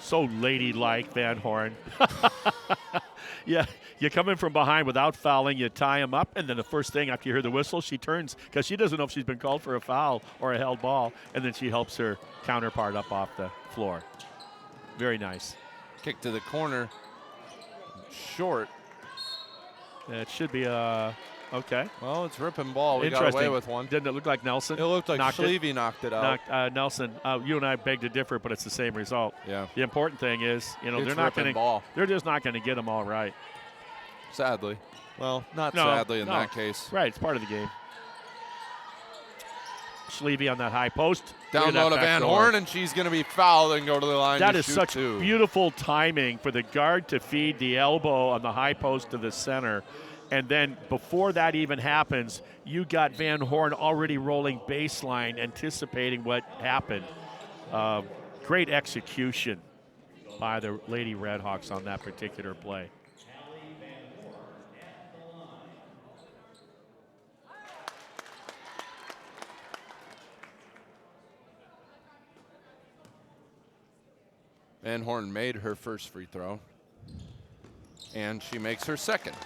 S2: So ladylike, Van Horn. Yeah, you come in from behind without fouling, you tie him up, and then the first thing after you hear the whistle, she turns because she doesn't know if she's been called for a foul or a held ball, and then she helps her counterpart up off the floor. Very nice.
S1: Kick to the corner. Short.
S2: It should be okay.
S1: Well, it's Ripon ball. We got
S2: Interesting.
S1: away with one.
S2: Didn't it look like Nelson?
S1: It looked like
S2: knocked
S1: Schleve knocked it out.
S2: Nelson, you and I beg to differ, but it's the same result.
S1: Yeah.
S2: The important thing is,
S1: It's
S2: they're not
S1: Ripon
S2: going
S1: ball.
S2: They're just not going to get them all right.
S1: Sadly. Well, not
S2: No,
S1: sadly in
S2: no.
S1: that case.
S2: Right, it's part of the game. Schleve on that high post. Look
S1: Down
S2: at that
S1: low to
S2: back
S1: Van
S2: door.
S1: Horn, and she's going to be fouled and go to the line
S2: That
S1: to
S2: is
S1: shoot
S2: such
S1: two.
S2: beautiful timing for the guard to feed the elbow on the high post to the center. And then before that even happens, you got Van Horn already rolling baseline, anticipating what happened. Great execution by the Lady Redhawks on that particular play.
S1: Van Horn made her first free throw, and she makes her second.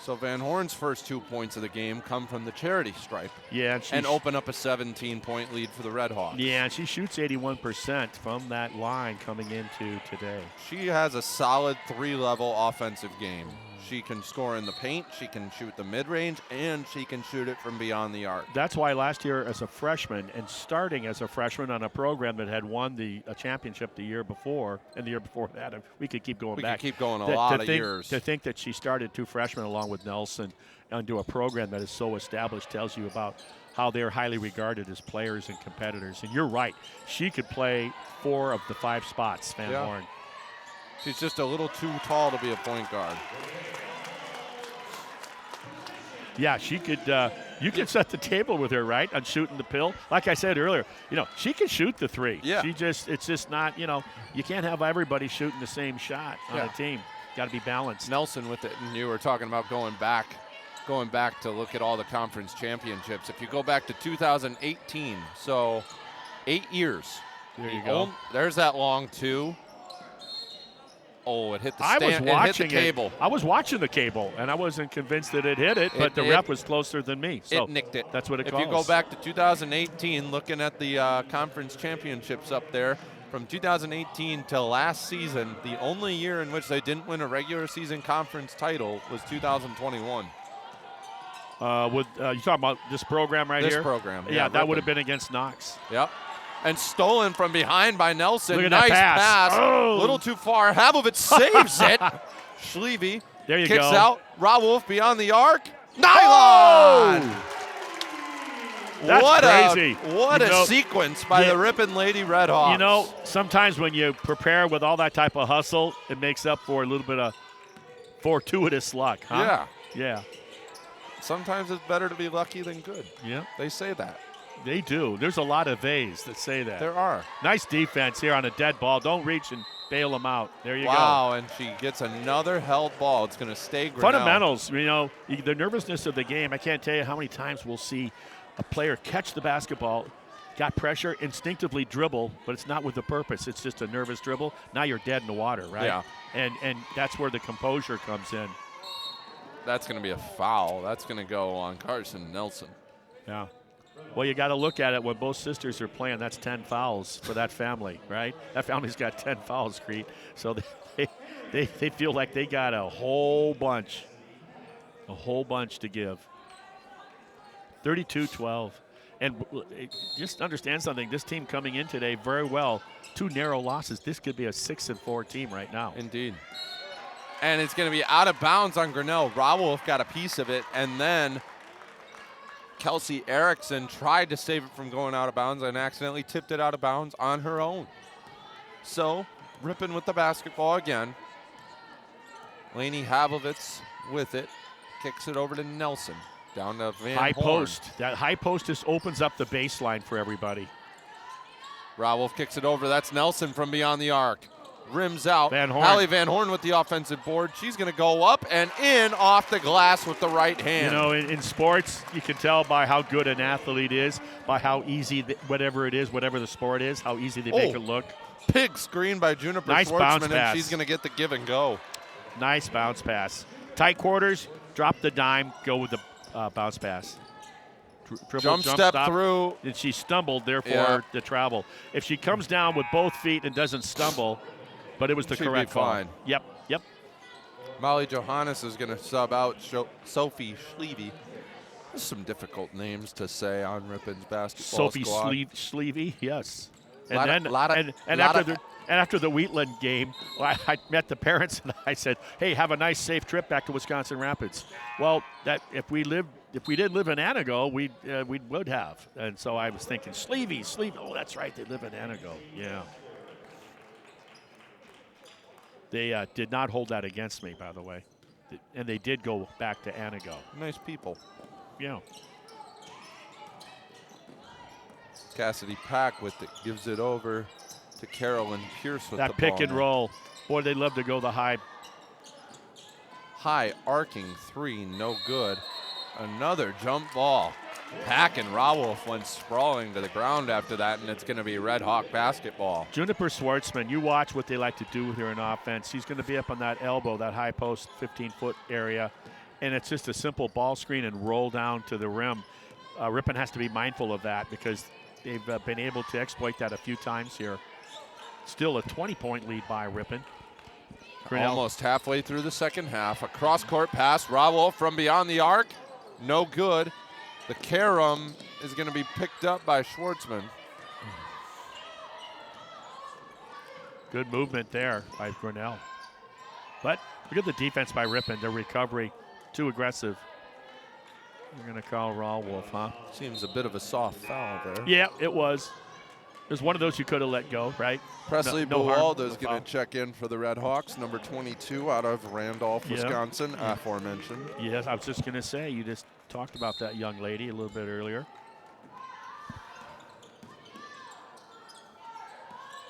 S1: So Van Horn's first 2 points of the game come from the charity stripe.
S2: Yeah,
S1: and open up a 17-point lead for the Red Hawks.
S2: Yeah, and she shoots 81% from that line coming into today.
S1: She has a solid 3-level offensive game. She can score in the paint, she can shoot the mid-range, and she can shoot it from beyond the arc.
S2: That's why last year as a freshman and starting as a freshman on a program that had won a championship the year before and the year before that, we could keep going back.
S1: We could keep going a lot of years.
S2: To think that she started 2 freshmen along with Nelson into a program that is so established tells you about how they're highly regarded as players and competitors. And you're right. She could play 4 of the 5 spots, Van Horn.
S1: She's just a little too tall to be a point guard.
S2: Yeah, she could. You could set the table with her, right, on shooting the pill. Like I said earlier, she can shoot the 3.
S1: Yeah.
S2: It's just not, you can't have everybody shooting the same shot on a team. Got to be balanced.
S1: Nelson with it, and you were talking about going back to look at all the conference championships. If you go back to 2018, so 8 years.
S2: There you go.
S1: There's that long 2. Oh, it hit the
S2: I was watching
S1: it hit the cable.
S2: I was watching the cable, and I wasn't convinced that it hit it, but the ref was closer than me. So
S1: it nicked it.
S2: That's what it
S1: calls.
S2: calls.
S1: If you go back to 2018, looking at the conference championships up there, from 2018 to last season, the only year in which they didn't win a regular season conference title was 2021.
S2: You talking about this program right here?
S1: This program.
S2: Yeah, that would have been against Knox.
S1: Yep. And stolen from behind by Nelson.
S2: Look at
S1: nice
S2: that pass.
S1: A little too far. Habovitz saves it. Schleve
S2: there you
S1: kicks
S2: go.
S1: out. Rawolf beyond the arc. Nylon!
S2: Oh! That's crazy.
S1: What a sequence by the Ripon Lady Red Hawks.
S2: Sometimes when you prepare with all that type of hustle, it makes up for a little bit of fortuitous luck, huh? Yeah.
S1: Sometimes it's better to be lucky than good.
S2: Yeah.
S1: They say that.
S2: They do. There's a lot of theys that say that.
S1: There are.
S2: Nice defense here on a dead ball. Don't reach and bail them out. There you go.
S1: Wow, and she gets another held ball. It's going to stay Grinnell.
S2: Fundamentals, the nervousness of the game. I can't tell you how many times we'll see a player catch the basketball, got pressure, instinctively dribble, but it's not with a purpose. It's just a nervous dribble. Now you're dead in the water, right?
S1: Yeah.
S2: And that's where the composure comes in.
S1: That's going to be a foul. That's going to go on Carson Nelson.
S2: Yeah. Well, you got to look at it when both sisters are playing. That's 10 fouls for that family, right? That family's got 10 fouls, Crete. So they feel like they got a whole bunch to give. 32-12. And just understand something. This team coming in today very well. 2 narrow losses. This could be a 6-4 team right now.
S1: Indeed. And it's going to be out of bounds on Grinnell. Rawolf got a piece of it, and then Kelsey Erickson tried to save it from going out of bounds and accidentally tipped it out of bounds on her own. So, Ripon with the basketball again. Lainey Habovitz with it. Kicks it over to Nelson. Down to Van
S2: High
S1: Horn.
S2: post. That high post just opens up the baseline for everybody.
S1: Rawolf kicks it over. That's Nelson from beyond the arc. Rims out.
S2: Van Horn.
S1: Hallie Van Horn with the offensive board. She's going to go up and in off the glass with the right hand.
S2: In sports, you can tell by how good an athlete is, by how easy, whatever it is, whatever the sport is, how easy they make it look.
S1: Big screen by Juniper
S2: Nice bounce
S1: Schwartzman,
S2: pass.
S1: and she's going to get the give and go.
S2: Nice bounce pass. Tight quarters, drop the dime, go with the bounce pass. Dribble,
S1: Jump step
S2: stop,
S1: through.
S2: And she stumbled, therefore the travel. If she comes down with both feet and doesn't stumble, but it was the
S1: She'd
S2: correct
S1: be
S2: call.
S1: fine.
S2: Yep.
S1: Molly Johannes is going to sub out Sophie Schleve. There's some difficult names to say on Ripon's basketball
S2: Sophie
S1: squad.
S2: Schleve, yes. And after the Wheatland game, I met the parents and I said, "Hey, have a nice, safe trip back to Wisconsin Rapids." Well, that if we didn't live in Anago, we would have. And so I was thinking, Schleve. Oh, that's right, they live in Anago. Yeah. They did not hold that against me, by the way, and they did go back to Anago.
S1: Nice people.
S2: Yeah.
S1: Cassidy Pack with it, gives it over to Carolyn Pierce with
S2: that
S1: the
S2: pick
S1: ball
S2: and
S1: now.
S2: roll. Boy, they love to go the high.
S1: High arcing 3, no good. Another jump ball. Pack and Rawolf went sprawling to the ground after that, and it's going to be Red Hawk basketball.
S2: Juniper Schwartzman, you watch what they like to do here in offense. He's going to be up on that elbow, that high post, 15-foot area, and it's just a simple ball screen and roll down to the rim. Ripon has to be mindful of that because they've been able to exploit that a few times here. Still a 20-point lead by Ripon. Grinnell.
S1: Almost halfway through the second half. A cross-court pass. Rawolf from beyond the arc. No good. The carom is going to be picked up by Schwartzman.
S2: Good movement there by Grinnell. But look at the defense by Ripon. Their recovery, too aggressive. You're going to call Rawolf, huh?
S1: Seems a bit of a soft foul there.
S2: Yeah, it was. It was one of those you could have let go, right?
S1: Presley
S2: no harm,
S1: Buwalda is
S2: no
S1: going
S2: foul.
S1: to check in for the Red Hawks, number 22 out of Randolph, Wisconsin, aforementioned.
S2: Yes, I was just going to say, you just talked about that young lady a little bit earlier.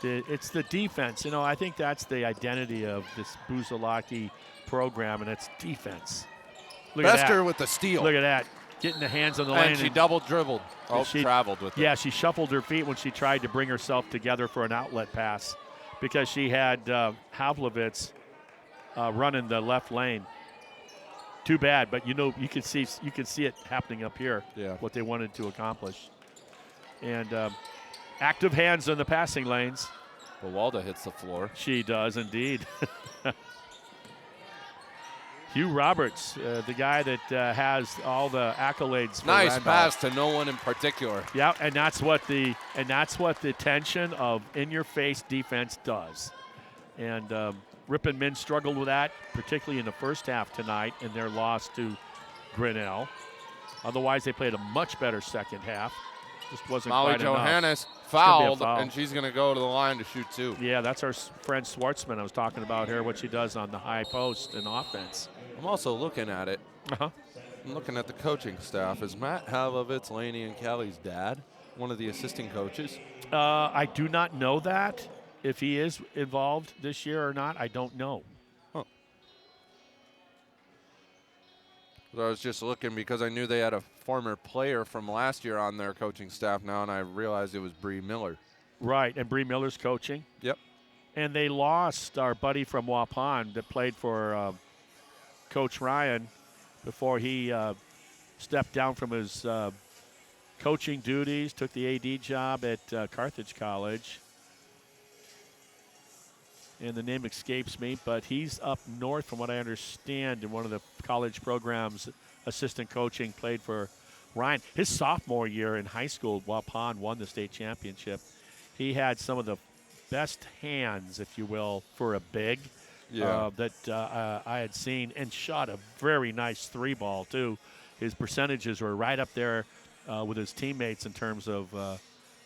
S2: It's the defense. You know, I think that's the identity of this Buzalaki program, and it's defense. Look at
S1: Bester
S2: that.
S1: with the steal.
S2: Look at that. Getting the hands on the lane.
S1: And she double dribbled. Oh,
S2: She
S1: traveled with it.
S2: Yeah, she shuffled her feet when she tried to bring herself together for an outlet pass because she had Havlovitz running the left lane. Too bad, but you can see it happening up here.
S1: Yeah.
S2: What they wanted to accomplish. And active hands in the passing lanes.
S1: Buwalda hits the floor.
S2: She does indeed. Hugh Roberts, the guy that has all the accolades. For
S1: Nice
S2: Randolph.
S1: pass to no one in particular.
S2: Yeah, and that's what the tension of in-your-face defense does. And Ripon men struggled with that, particularly in the first half tonight in their loss to Grinnell. Otherwise, they played a much better second half. Just wasn't
S1: Molly
S2: quite enough.
S1: Johannes
S2: gonna be a
S1: fouled,
S2: foul.
S1: and she's going to go to the line to shoot two.
S2: Yeah, that's our friend Schwartzman I was talking about here, what she does on the high post in offense.
S1: I'm also looking at it.
S2: Uh-huh.
S1: I'm looking at the coaching staff. Is Matt Havlovitz, Laney, and Callie's dad one of the assistant coaches?
S2: I do not know that. If he is involved this year or not, I don't know.
S1: So I was just looking because I knew they had a former player from last year on their coaching staff now, and I realized it was Bree Miller.
S2: Right, and Bree Miller's coaching.
S1: Yep.
S2: And they lost our buddy from Waupun that played for Coach Ryan before he stepped down from his coaching duties, took the AD job at Carthage College. And the name escapes me, but he's up north from what I understand in one of the college programs, assistant coaching, played for Ryan. His sophomore year in high school, Waupun won the state championship. He had some of the best hands, if you will, for a big that I had seen, and shot a very nice three ball, too. His percentages were right up there with his teammates in terms of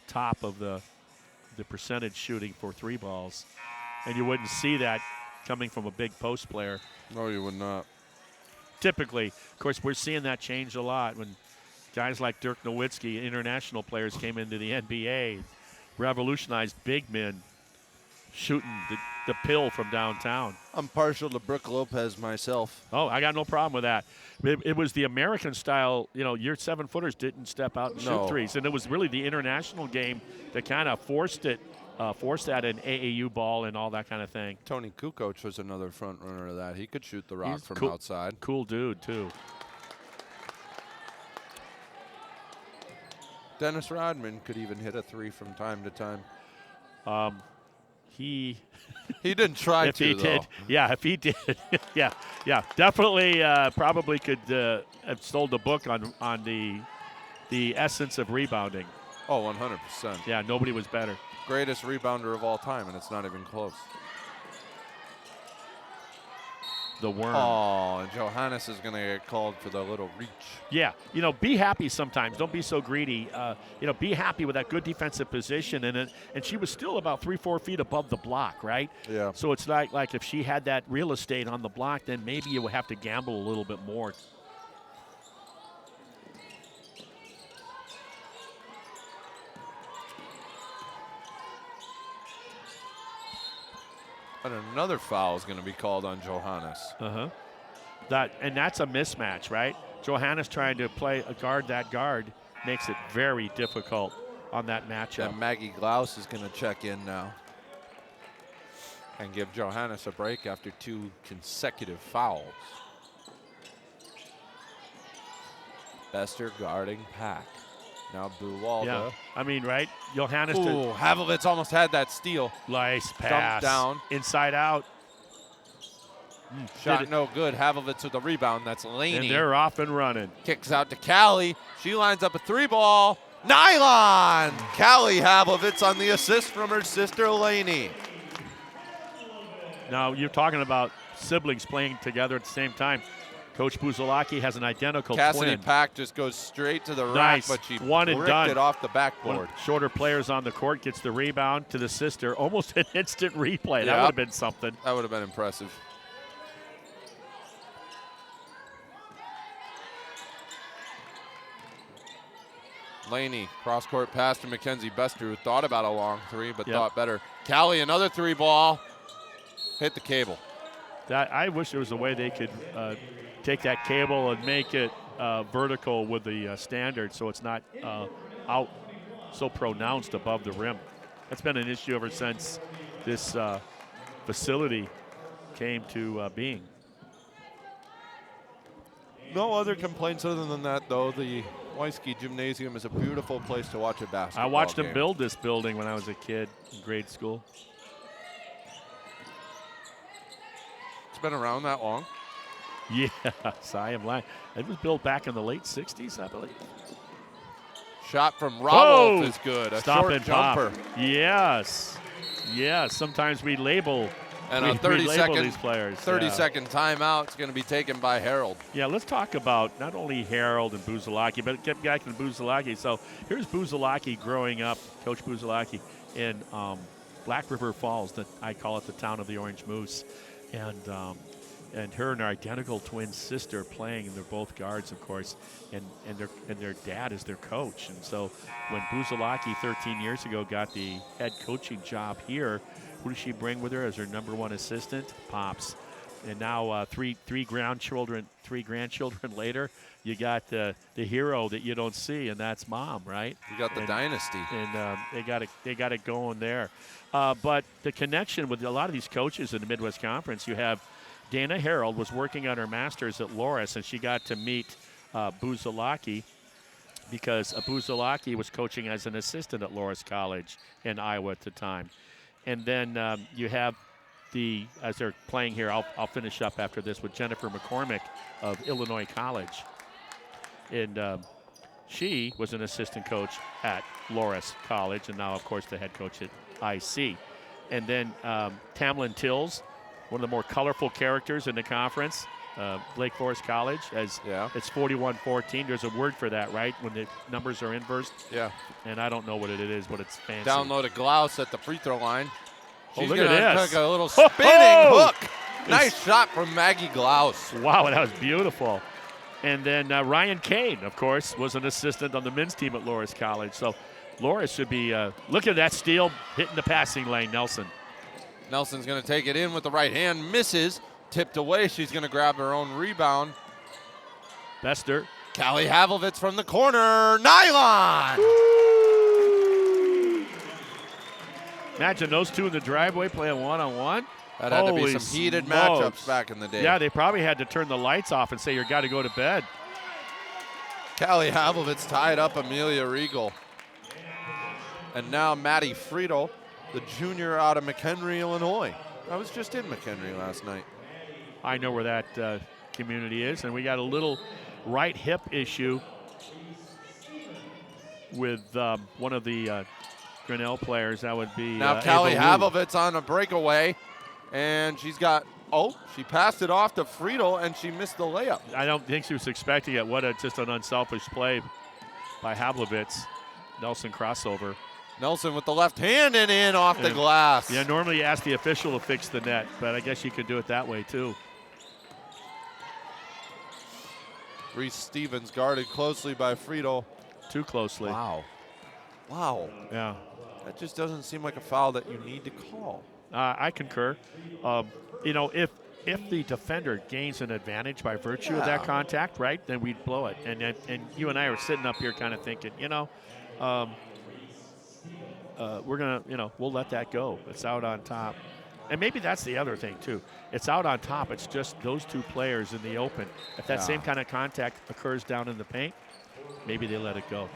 S2: top of the percentage shooting for three balls. And you wouldn't see that coming from a big post player.
S1: No, you would not.
S2: Typically, of course, we're seeing that change a lot when guys like Dirk Nowitzki, international players, came into the NBA, revolutionized big men shooting the pill from downtown.
S1: I'm partial to Brooke Lopez myself.
S2: Oh, I got no problem with that. It was the American style, your 7-footers didn't step out and shoot threes. And it was really the international game that kind of forced that in AAU ball and all that kind of thing.
S1: Tony Kukoc was another front runner of that. He could shoot the rock
S2: He's
S1: from
S2: cool,
S1: outside.
S2: Cool dude, too.
S1: Dennis Rodman could even hit a three from time to time.
S2: He
S1: didn't try
S2: if
S1: to,
S2: he
S1: though.
S2: did, yeah, if he did, yeah, definitely, probably could have sold the book on the essence of rebounding.
S1: Oh, 100%.
S2: Yeah, nobody was better.
S1: Greatest rebounder of all time, and it's not even close.
S2: The worm.
S1: Oh, and Johannes is going to get called for the little reach.
S2: Yeah, be happy sometimes. Don't be so greedy. Be happy with that good defensive position. And she was still about 3-4 feet above the block, right?
S1: Yeah.
S2: So it's like if she had that real estate on the block, then maybe you would have to gamble a little bit more.
S1: And another foul is going to be called on Johannes.
S2: That's a mismatch, right? Johannes trying to guard that guard, makes it very difficult on that matchup.
S1: And Maggie Glaus is going to check in now and give Johannes a break after 2 consecutive fouls. Bester guarding Pack. Now Buwalda.
S2: Yeah, I mean, right? Johannes.
S1: Ooh, Havlitz almost had that steal.
S2: Nice pass.
S1: Dumped down.
S2: Inside out.
S1: Shot no good. Havlitz with the rebound. That's Laney.
S2: And they're off and running.
S1: Kicks out to Callie. She lines up a 3-ball. Nylon! Callie Havlitz on the assist from her sister Laney.
S2: Now, you're talking about siblings playing together at the same time. Coach Buzalaki has an identical
S1: Cassidy
S2: twin.
S1: Pack just goes straight to the
S2: Nice.
S1: rack, but she
S2: One and
S1: bricked
S2: done.
S1: it off the
S2: One
S1: backboard.
S2: of the shorter players on the court gets the rebound to the sister. Almost an instant replay. That
S1: Yep.
S2: would have been something.
S1: That would have been impressive. Laney, cross-court pass to Mackenzie Bester, who thought about a long 3, but
S2: Yep.
S1: thought better. Callie, another 3-ball. Hit the cable.
S2: I wish there was a way they could take that cable and make it vertical with the standard so it's not out so pronounced above the rim. That's been an issue ever since this facility came to being.
S1: No other complaints other than that, though. The Weiske Gymnasium is a beautiful place to watch a basketball
S2: I watched
S1: game.
S2: them build this building when I was a kid in grade school.
S1: It's been around that long.
S2: Yes, I am lying. It was built back in the late 60s, I believe.
S1: Shot from Rawolf
S2: Oh!
S1: is good. A
S2: Stop
S1: short
S2: and
S1: jumper.
S2: pop. Yes. Yes, sometimes we label
S1: And
S2: we
S1: a 30-second
S2: these players.
S1: 30-second timeout is going to be taken by Harold.
S2: Yeah, let's talk about not only Harold and Buzalaki, but get back to Buzalaki. So here's Buzalaki growing up, Coach Buzalaki, in Black River Falls. That I call it the town of the Orange Moose, and her and her identical twin sister playing, and they're both guards, of course, and their dad is their coach. And so when Buzalaki 13 years ago got the head coaching job here, who does she bring with her as her number 1 assistant? Pops. And now three grandchildren later, you got the hero that you don't see, and that's Mom, right?
S1: You got the dynasty.
S2: And they got it going there. But the connection with a lot of these coaches in the Midwest Conference, you have Dana Harold was working on her master's at Loras, and she got to meet Buzalaki because Buzalaki was coaching as an assistant at Loras College in Iowa at the time. And then you have as they're playing here, I'll finish up after this with Jennifer McCormick of Illinois College. And she was an assistant coach at Loras College and now, of course, the head coach at IC. And then Tamlin Tills, one of the more colorful characters in the conference, Lake Forest College, as it's 41-14. There's a word for that, right, when the numbers are inversed?
S1: Yeah.
S2: And I don't know what it is, but it's fancy.
S1: Download a Glaus at the free throw line.
S2: Oh,
S1: She's
S2: look
S1: gonna
S2: at this.
S1: Take a little spinning hook. Nice shot from Maggie Glaus.
S2: Wow, that was beautiful. And then Ryan Kane, of course, was an assistant on the men's team at Loras College. So Loras should be, look at that steal, hitting the passing lane, Nelson.
S1: Nelson's going to take it in with the right hand, misses, tipped away. She's going to grab her own rebound.
S2: Bester.
S1: Callie Havlitz from the corner, nylon!
S2: Woo! Imagine those two in the driveway playing one-on-one.
S1: That had to be
S2: Holy
S1: some heated
S2: smokes.
S1: matchups back in the day.
S2: Yeah, they probably had to turn the lights off and say, you got to go to bed.
S1: Callie Havlitz tied up Amelia Riegel. And now Maddie Friedel, the junior out of McHenry, Illinois. I was just in McHenry last night.
S2: I know where that community is, and we got a little right hip issue with one of the Grinnell players. That would be
S1: now Callie
S2: Ava Wu.
S1: Havlitz on a breakaway, and she passed it off to Friedel, and she missed the layup.
S2: I don't think she was expecting it. Just an unselfish play by Havlitz. Nelson crossover.
S1: Nelson with the left hand and in off the glass.
S2: Yeah, normally you ask the official to fix the net, but I guess you could do it that way too.
S1: Reese Stevens guarded closely by Friedel.
S2: Too closely.
S1: Wow.
S2: Yeah.
S1: That just doesn't seem like a foul that you need to call.
S2: I concur. If if the defender gains an advantage by virtue of that contact, right, then we'd blow it. And you and I are sitting up here kind of thinking, we're going to, we'll let that go. It's out on top. And maybe that's the other thing, too. It's out on top. It's just those two players in the open. If that same kind of contact occurs down in the paint, maybe they let it go.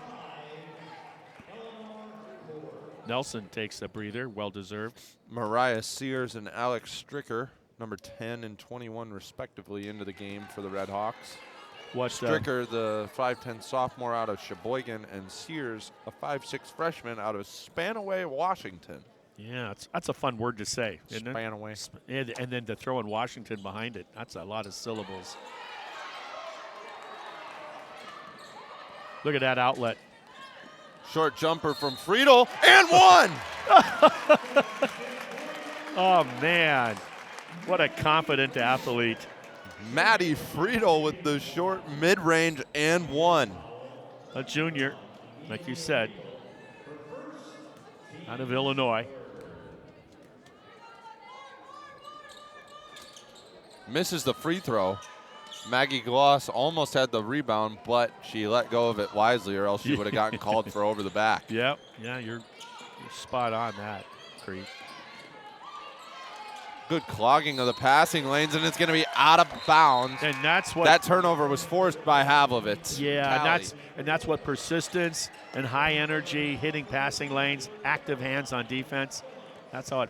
S2: Nelson takes a breather, well-deserved.
S1: Mariah Sears and Alex Stricker, number 10 and 21 respectively, into the game for the Red Hawks. Stricker, the 5'10 sophomore out of Sheboygan, and Sears, a 5'6 freshman out of Spanaway, Washington.
S2: Yeah, that's a fun word to say, isn't it?
S1: Spanaway.
S2: And then to throw in Washington behind it. That's a lot of syllables. Look at that outlet.
S1: Short jumper from Friedel, and one!
S2: Oh, man. What a confident athlete.
S1: Maddie Friedel with the short mid-range and one.
S2: A junior, like you said, out of Illinois.
S1: Misses the free throw. Maggie Gloss almost had the rebound, but she let go of it wisely, or else she would have gotten called for over the back.
S2: Yep. Yeah, you're spot on that, Creed.
S1: Good clogging of the passing lanes, and it's going to be out of bounds.
S2: And that's what
S1: that turnover was forced by Havlovitz.
S2: Yeah, and that's what persistence and high energy, hitting passing lanes, active hands on defense. That's how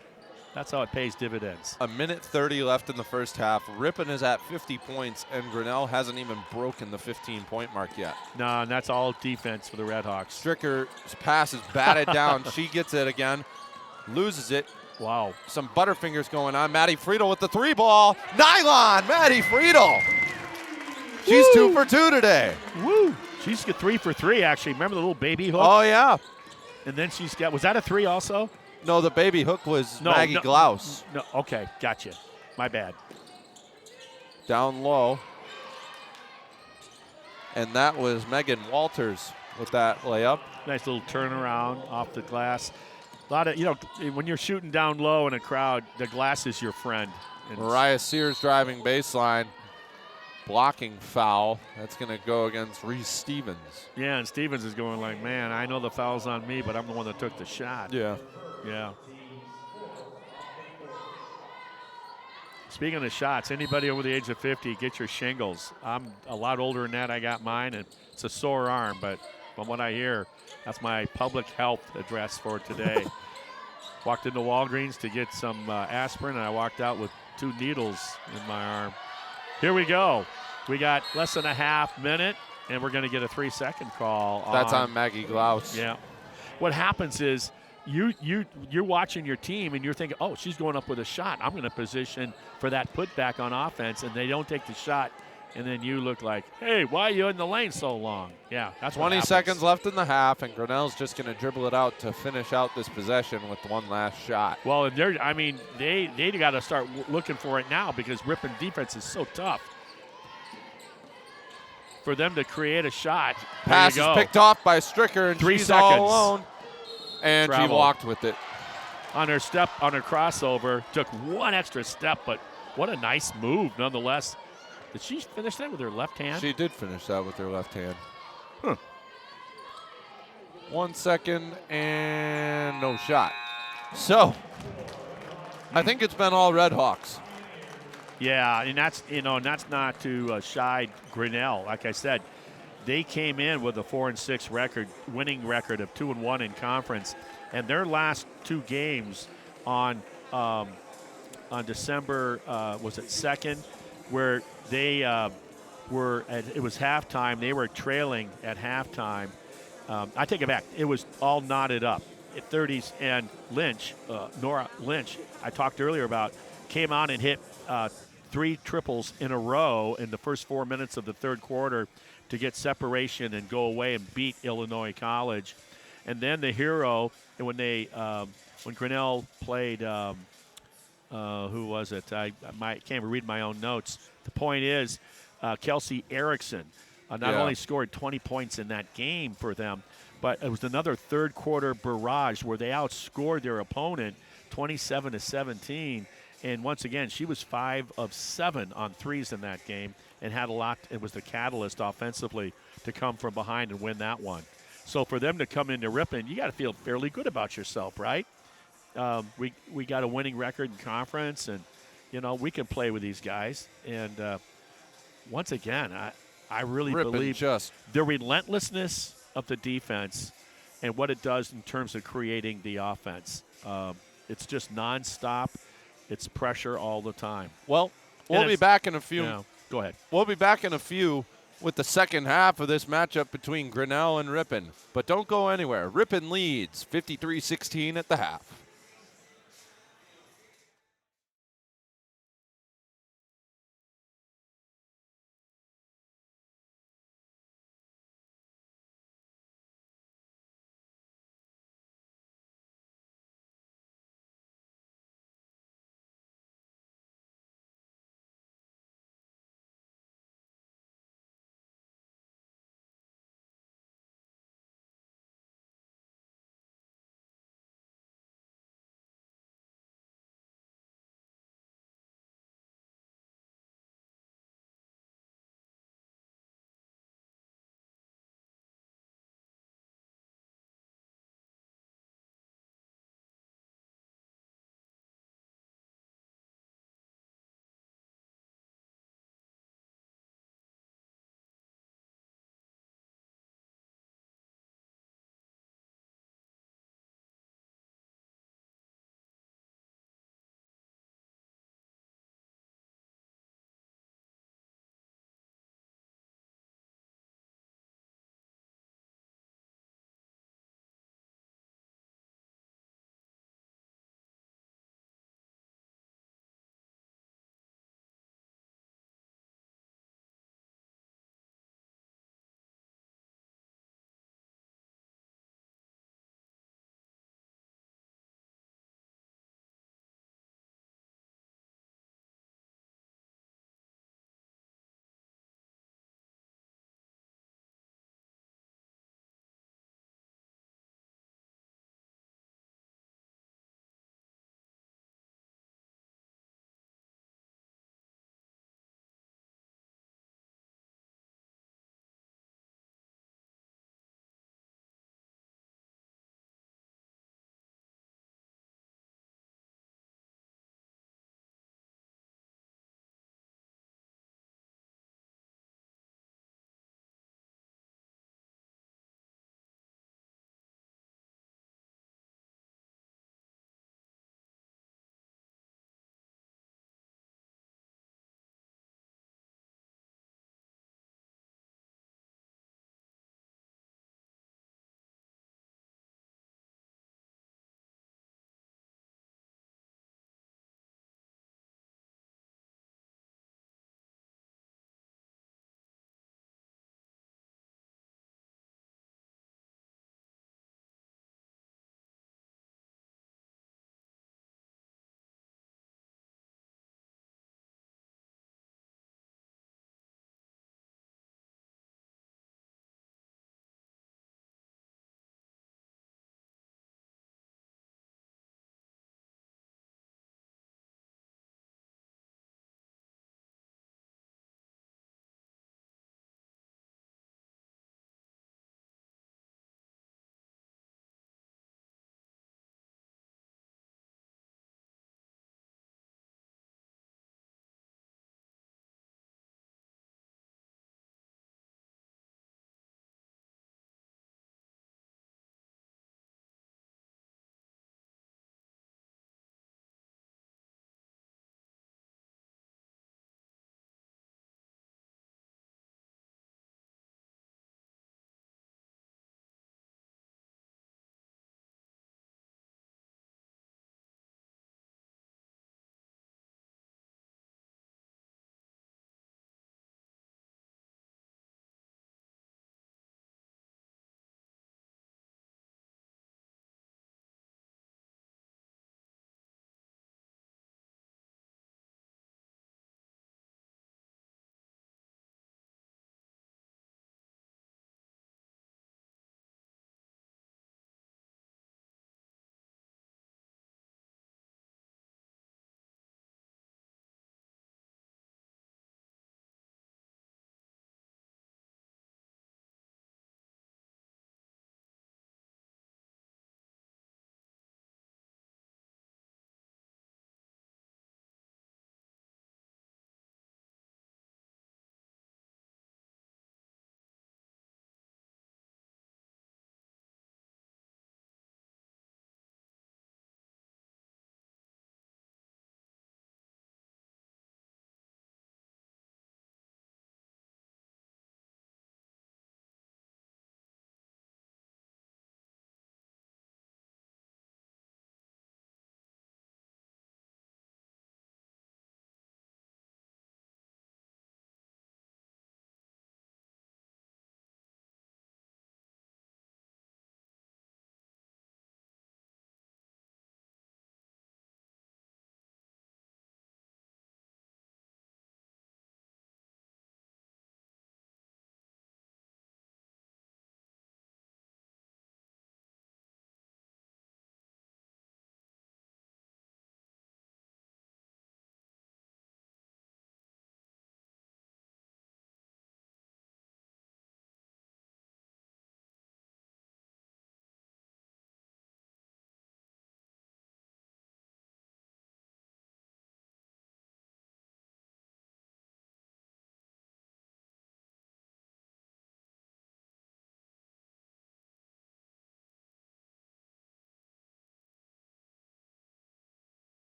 S2: it pays dividends.
S1: A minute 30 left in the first half. Ripon is at 50 points, and Grinnell hasn't even broken the 15-point mark yet.
S2: No, and that's all defense for the Red Hawks.
S1: Stricker's pass is batted down. She gets it again, loses it.
S2: Wow.
S1: Some butterfingers going on. Maddie Friedel with the three ball. Nylon, Maddie Friedel. She's 2 for 2 today.
S2: Woo. She's got 3 for 3, actually. Remember the little baby hook?
S1: Oh, yeah.
S2: And then she's got, was that a 3 also?
S1: No, the baby hook was Maggie Glaus.
S2: No, okay, gotcha. My bad.
S1: Down low. And that was Megan Walters with that layup.
S2: Nice little turnaround off the glass. A lot of, when you're shooting down low in a crowd, the glass is your friend. And
S1: Mariah Sears driving baseline. Blocking foul. That's going to go against Reese Stevens.
S2: Yeah, and Stevens is going like, man, I know the foul's on me, but I'm the one that took the shot.
S1: Yeah.
S2: Yeah. Speaking of shots, anybody over the age of 50, get your shingles. I'm a lot older than that. I got mine, and it's a sore arm, but from what I hear, that's my public health address for today. Walked into Walgreens to get some aspirin, and I walked out with 2 needles in my arm. Here we go. We got less than a half minute, and we're going to get a 3-second call.
S1: That's on Maggie Glaus.
S2: Yeah. What happens is you're watching your team, and you're thinking, oh, she's going up with a shot. I'm going to position for that putback on offense, and they don't take the shot. And then you look like, hey, why are you in the lane so long? Yeah, that's
S1: 20 seconds left in the half, and Grinnell's just going to dribble it out to finish out this possession with one last shot.
S2: Well, and they got to start looking for it now because Ripon defense is so tough. For them to create a shot.
S1: Pass is picked off by Stricker, and
S2: 3
S1: she's
S2: seconds.
S1: all alone. And
S2: Travel.
S1: she walked with it.
S2: On her crossover, took one extra step, but what a nice move nonetheless. Did she finish that with her left hand?
S1: She did finish that with her left hand. 1 second and no shot. So, I think it's been all Red Hawks.
S2: Yeah, and that's not to shy Grinnell. Like I said, they came in with a 4-6 record, winning record of 2-1 in conference, and their last 2 games on December was it 2nd, where they it was halftime. They were trailing at halftime. I take it back. It was all knotted up at 30s, and Lynch, Nora Lynch, I talked earlier about, came on and hit 3 triples in a row in the first 4 minutes of the third quarter to get separation and go away and beat Illinois College. And then the hero, when Grinnell played, who was it? I can't even read my own notes. The point is, Kelsey Erickson not only scored 20 points in that game for them, but it was another third quarter barrage where they outscored their opponent 27-17. And once again, she was 5 of 7 on threes in that game and had a lot. It was the catalyst offensively to come from behind and win that one. So for them to come into Ripon, you got to feel fairly good about yourself, right? We got a winning record in conference, and, we can play with these guys. And once again, I really
S1: Ripon
S2: believe
S1: just
S2: the relentlessness of the defense and what it does in terms of creating the offense. It's just nonstop. It's pressure all the time.
S1: Well, we'll be back in a few.
S2: Go ahead.
S1: We'll be back in a few with the second half of this matchup between Grinnell and Ripon. But don't go anywhere. Ripon leads 53-16 at the half.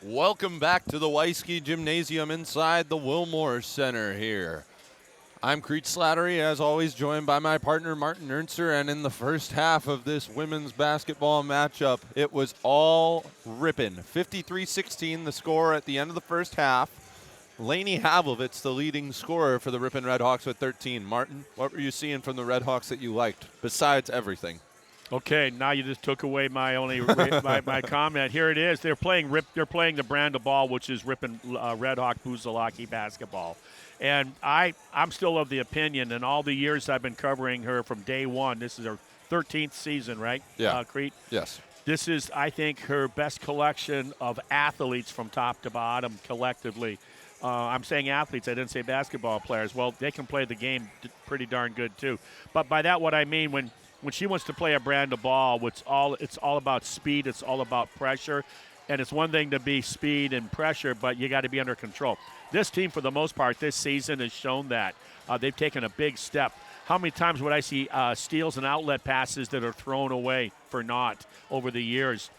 S1: Welcome back to the Weisky Gymnasium inside the Wilmore Center here. I'm Creech Slattery, as always, joined by my partner Martin Ernster, and in the first half of this women's basketball matchup, it was all Ripon. 53-16 the score at the end of the first half. Lainey Havlovitz, the leading scorer for the Ripon Redhawks with 13. Martin, what were you seeing from the Redhawks that you liked, besides everything?
S2: Okay, now you just took away my only my comment. Here it is. They're playing the brand of ball, which is Ripon Redhawk Buzalaki basketball. And I'm still of the opinion, in all the years I've been covering her from day one, this is her 13th season, right?
S1: Yeah.
S2: Crete?
S1: Yes.
S2: This is, I think, her best collection of athletes from top to bottom collectively. I'm saying athletes. I didn't say basketball players. Well, they can play the game pretty darn good, too. But by that, what I mean, when she wants to play a brand of ball, it's all about speed, it's all about pressure, and it's one thing to be speed and pressure, but you got to be under control. This team, for the most part, this season has shown that. They've taken a big step. How many times would I see steals and outlet passes that are thrown away for naught over the years?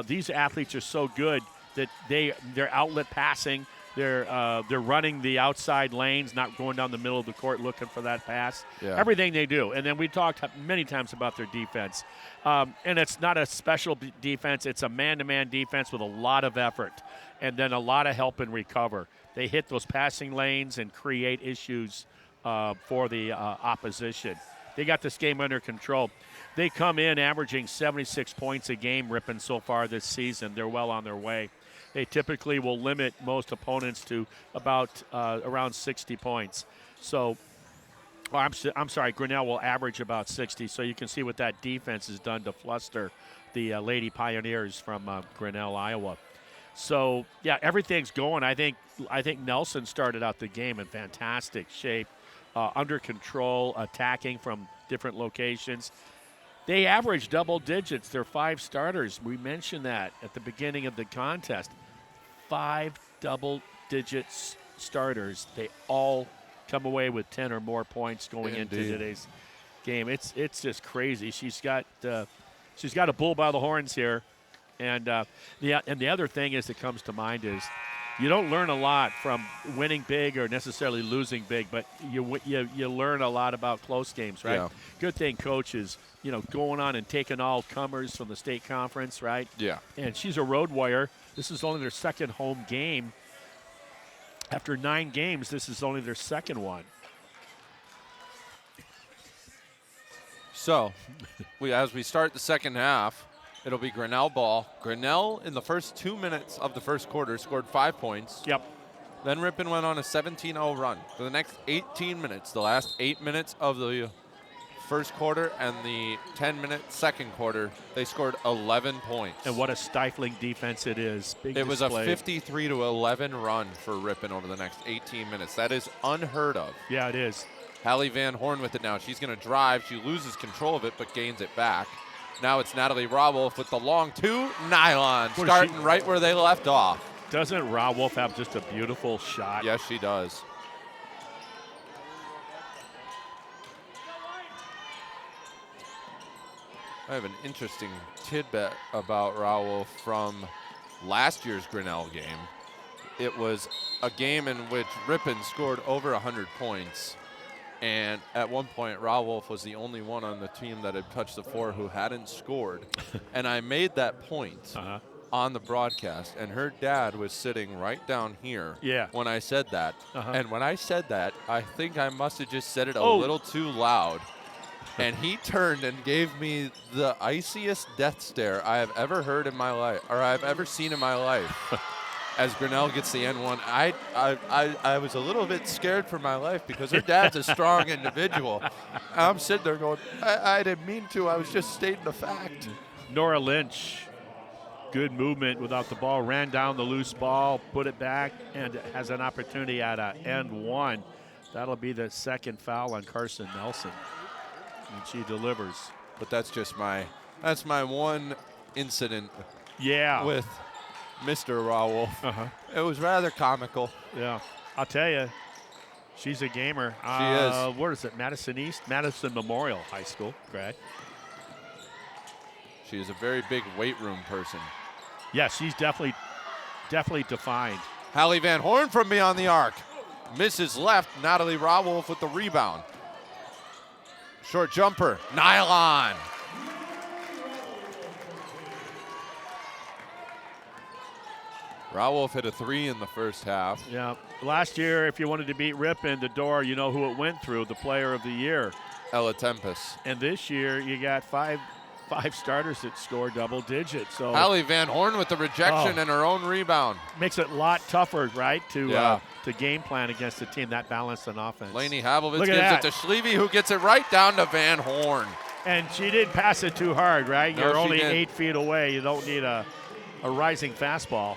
S2: These athletes are so good that they're outlet passing. They're running the outside lanes, not going down the middle of the court looking for that pass.
S1: Yeah.
S2: Everything they do. And then we talked many times about their defense. And it's not a special defense. It's a man-to-man defense with a lot of effort and then a lot of help and recover. They hit those passing lanes and create issues for the opposition. They got this game under control. They come in averaging 76 points a game, Ripon, so far this season. They're well on their way. They typically will limit most opponents to about around 60 points. So, I'm sorry, Grinnell will average about 60. So you can see what that defense has done to fluster the Lady Pioneers from Grinnell, Iowa. So, yeah, everything's going. I think Nelson started out the game in fantastic shape, under control, attacking from different locations. They average double digits. They're 5 starters. We mentioned that at the beginning of the contest. 5 double-digit starters. They all come away with 10 or more points going into today's game. It's just crazy. She's got a bull by the horns here, and the other thing is that comes to mind is you don't learn a lot from winning big or necessarily losing big, but you learn a lot about close games, right?
S1: Yeah.
S2: Good thing coach is going on and taking all comers from the state conference, right?
S1: Yeah.
S2: And she's a road warrior. This is only their second home game. After 9 games, this is only their second one.
S1: So, as we start the second half, it'll be Grinnell ball. Grinnell, in the first 2 minutes of the first quarter, scored 5 points.
S2: Yep.
S1: Then Ripon went on a 17-0 run. For the next 18 minutes, the last 8 minutes of the first quarter and the 10-minute second quarter, they scored 11 points.
S2: And what a stifling defense it is. Big
S1: it was a
S2: display.
S1: 53-11 run for Ripon over the next 18 minutes. That is unheard of.
S2: Yeah, it is.
S1: Hallie Van Horn with it now. She's going to drive. She loses control of it, but gains it back. Now it's Natalie Rawolf with the long 2 nylon, starting right where they left off.
S2: Doesn't Rawolf have just a beautiful shot?
S1: Yes, she does. I have an interesting tidbit about Rawolf from last year's Grinnell game. It was a game in which Ripon scored over 100 points. And at one point, Rawolf was the only one on the team that had touched the floor who hadn't scored. And I made that point on the broadcast, and her dad was sitting right down here when I said that. And when I said that, I think I must have just said it a little too loud. And he turned and gave me the iciest death stare I have ever heard in my life, or I've ever seen in my life. As Grinnell gets the N1, I was a little bit scared for my life because her dad's a strong individual. I'm sitting there going, I didn't mean to. I was just stating a fact.
S2: Nora Lynch, good movement without the ball, ran down the loose ball, put it back, and has an opportunity at an N1. That'll be the second foul on Carson Nelson. And she delivers.
S1: But that's my one incident with Mr. Rawolf. It was rather comical.
S2: Yeah. I'll tell you, she's a gamer.
S1: She is.
S2: Where is it? Madison East? Madison Memorial High School grad.
S1: She is a very big weight room person.
S2: Yeah, she's definitely definitely defined.
S1: Hallie Van Horn from beyond the arc. Misses left. Natalie Rawolf with the rebound. Short jumper. Nylon. Rawolf hit a 3 in the first half.
S2: Yeah. Last year, if you wanted to beat Ripon, the door, you know who it went through, the player of the year.
S1: Ella Tempest.
S2: And this year, you got five starters that score double digits. So
S1: Hallie Van Horn with the rejection and her own rebound.
S2: Makes it a lot tougher, right, to game plan against a team that balanced on offense.
S1: Lainey Havovitz gives it to Schleve, who gets it right down to Van Horn.
S2: And she didn't pass it too hard, right?
S1: No,
S2: You're only
S1: didn't.
S2: 8 feet away. You don't need a rising fastball.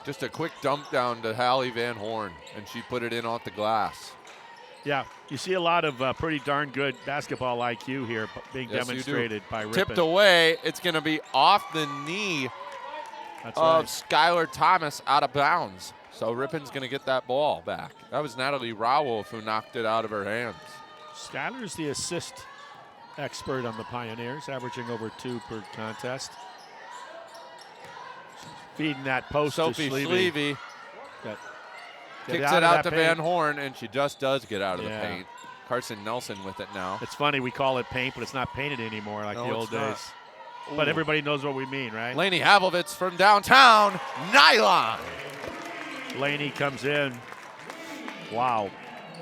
S1: Just a quick dump down to Hallie Van Horn, and she put it in off the glass.
S2: Yeah, you see a lot of pretty darn good basketball IQ here being demonstrated by Ripon.
S1: Tipped away. It's going to be off the knee of Skylar Thomas out of bounds. So Ripon's going to get that ball back. That was Natalie Rawolf who knocked it out of her hands.
S2: Skylar's the assist expert on the Pioneers, averaging over 2 per contest. Feeding that post
S1: Sophie
S2: to Schleve.
S1: Schleve kicks it out to Van Horn, and she just does get out of the paint. Carson Nelson with it now.
S2: It's funny, we call it paint, but it's not painted anymore like the old days. But everybody knows what we mean, right?
S1: Lainey Havovitz from downtown, nylon.
S2: Lainey comes in. Wow.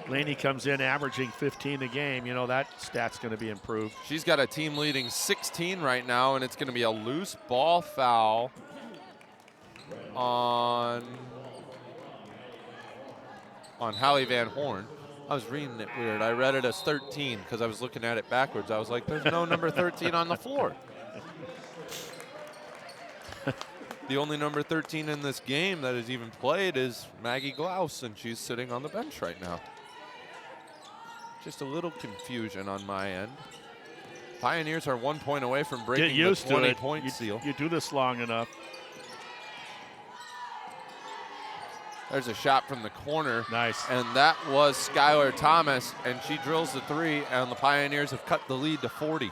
S2: Lainey comes in averaging 15 a game. You know, that stat's going to be improved.
S1: She's got a team leading 16 right now, and it's going to be a loose ball foul on Hallie Van Horn. I was reading it weird. I read it as 13 because I was looking at it backwards. I was like, there's no number 13 on the floor. The only number 13 in this game that has even played is Maggie Glaus, and she's sitting on the bench right now. Just a little confusion on my end. Pioneers are 1 point away from breaking the 20-point seal.
S2: You do this long enough.
S1: There's a shot from the corner.
S2: Nice.
S1: And that was Skylar Thomas, and she drills the 3, and the Pioneers have cut the lead to 40.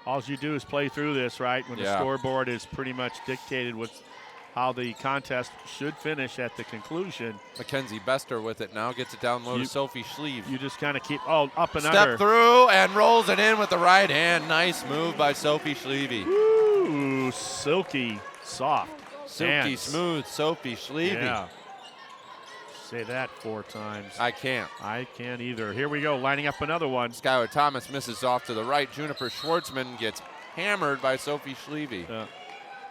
S2: All you do is play through this, right? When the scoreboard is pretty much dictated with how the contest should finish at the conclusion.
S1: Mackenzie Bester with it now, gets it down low to Sophie Schleve.
S2: You just kind of keep, up and under.
S1: Step through and rolls it in with the right hand. Nice move by Sophie Schleve.
S2: Ooh, silky, soft.
S1: Silky smooth Sophie Schleve.
S2: Yeah. Say that 4 times.
S1: I can't.
S2: I can't either. Here we go, lining up another one.
S1: Skylar Thomas misses off to the right. Juniper Schwartzman gets hammered by Sophie Schleve.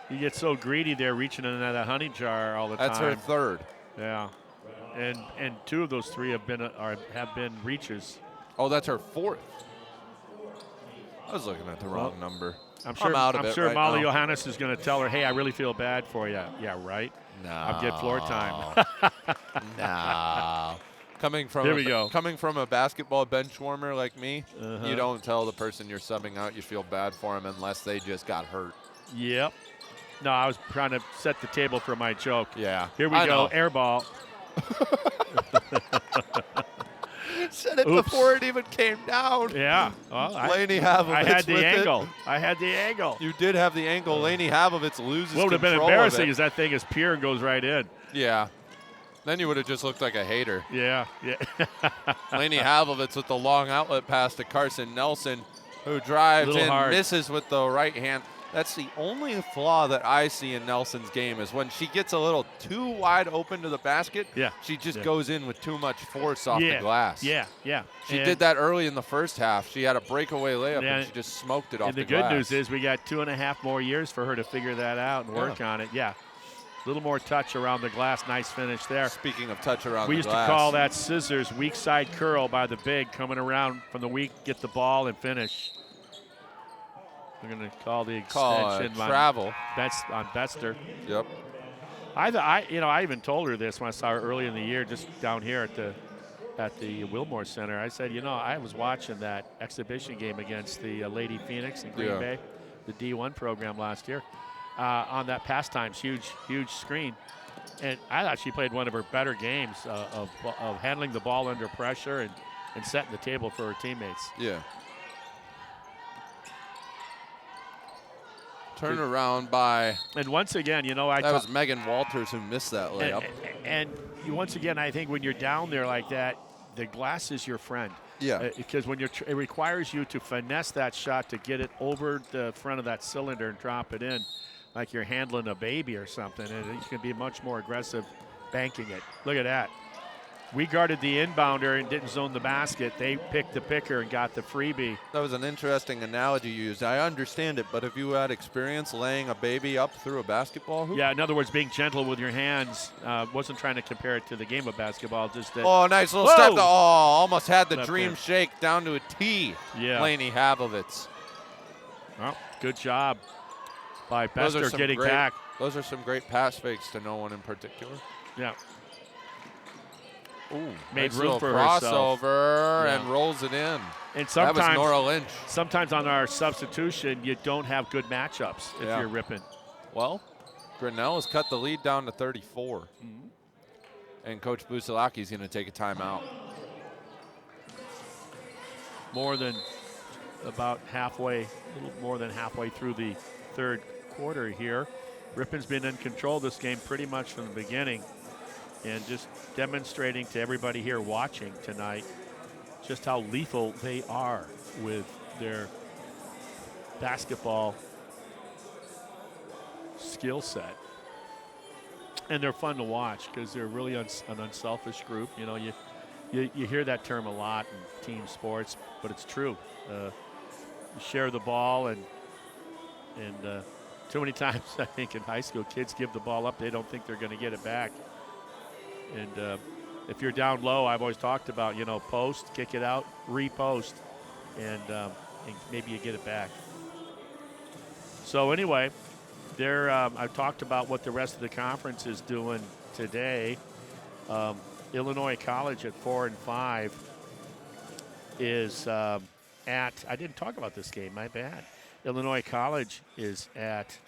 S2: You get so greedy there, reaching into that honey jar all the time.
S1: That's her 3rd.
S2: Yeah, and 2 of those 3 have been reaches.
S1: Oh, that's her 4th. I was looking at the wrong number.
S2: I'm sure
S1: right
S2: Molly
S1: now.
S2: Johannes is going to tell her, hey, I really feel bad for you. Yeah, right?
S1: No.
S2: I'll get floor time.
S1: No. Coming from a basketball bench warmer like me, you don't tell the person you're subbing out you feel bad for them unless they just got hurt.
S2: Yep. No, I was trying to set the table for my joke.
S1: Yeah.
S2: Here we go, air ball.
S1: Said it before it even came down.
S2: Yeah. Well,
S1: Lainey Havovitz.
S2: I had the
S1: with
S2: angle.
S1: It.
S2: I had the angle.
S1: You did have the angle. Lainey Havovitz loses
S2: What would have been embarrassing is that thing is pure and goes right in.
S1: Yeah. Then you would have just looked like a hater.
S2: Yeah.
S1: Lainey Havovitz with the long outlet pass to Carson Nelson, who drives in, misses with the right hand. That's the only flaw that I see in Nelson's game is when she gets a little too wide open to the basket, she just goes in with too much force off the glass.
S2: Yeah.
S1: She did that early in the first half. She had a breakaway layup, and she just smoked it off the glass.
S2: And the good news is we got 2.5 more years for her to figure that out and work on it. Yeah. A little more touch around the glass. Nice finish there.
S1: Speaking of touch around the glass.
S2: We used to call that scissors, weak side curl by the big, coming around from the weak, get the ball and finish. We're going to call the extension
S1: travel
S2: on Bester.
S1: Yep.
S2: I even told her this when I saw her early in the year, just down here at the Wilmore Center. I said, I was watching that exhibition game against the Lady Phoenix in Green Bay, the D1 program last year, on that Pastimes huge screen, and I thought she played one of her better games of handling the ball under pressure and setting the table for her teammates.
S1: Yeah. Turnaround by,
S2: And once again, you know,
S1: that was Megan Walters who missed that layup.
S2: And once again, I think when you're down there like that, the glass is your friend.
S1: Yeah.
S2: Because when it requires you to finesse that shot to get it over the front of that cylinder and drop it in, like you're handling a baby or something, and you can be much more aggressive banking it. Look at that. We guarded the inbounder and didn't zone the basket. They picked the picker and got the freebie.
S1: That was an interesting analogy you used. I understand it, but if you had experience laying a baby up through a basketball hoop?
S2: Yeah, in other words, being gentle with your hands. Wasn't trying to compare it to the game of basketball, just that.
S1: Oh, nice little
S2: Whoa!
S1: step. Almost had the
S2: Left
S1: dream
S2: hand.
S1: shake down to a T.
S2: Yeah.
S1: Laney Havovitz.
S2: Well, good job by
S1: Those are
S2: Bester
S1: some
S2: getting
S1: great-
S2: back.
S1: Those are some great pass fakes to no one in particular.
S2: Yeah.
S1: Ooh,
S2: Made
S1: nice
S2: room
S1: little
S2: for herself.
S1: crossover
S2: Yeah.
S1: and rolls it in.
S2: And
S1: That was Nora
S2: sometimes,
S1: Lynch.
S2: sometimes on our substitution, you don't have good matchups if
S1: Yeah.
S2: you're Ripon.
S1: Well, Grinnell has cut the lead down to 34.
S2: Mm-hmm.
S1: And Coach Busalaki's going to take a timeout.
S2: More than about halfway, a little more than halfway through the third quarter here. Ripon's been in control this game pretty much from the beginning, and just demonstrating to everybody here watching tonight just how lethal they are with their basketball skill set. And they're fun to watch because they're really an unselfish group. You know, you hear that term a lot in team sports, but it's true. You share the ball, and too many times I think in high school kids give the ball up, they don't think they're going to get it back. And if you're down low, I've always talked about, you know, post, kick it out, repost, and maybe you get it back. So anyway, I've talked about what the rest of the conference is doing today. Illinois College at 4-5 is I didn't talk about this game, my bad. Illinois College is at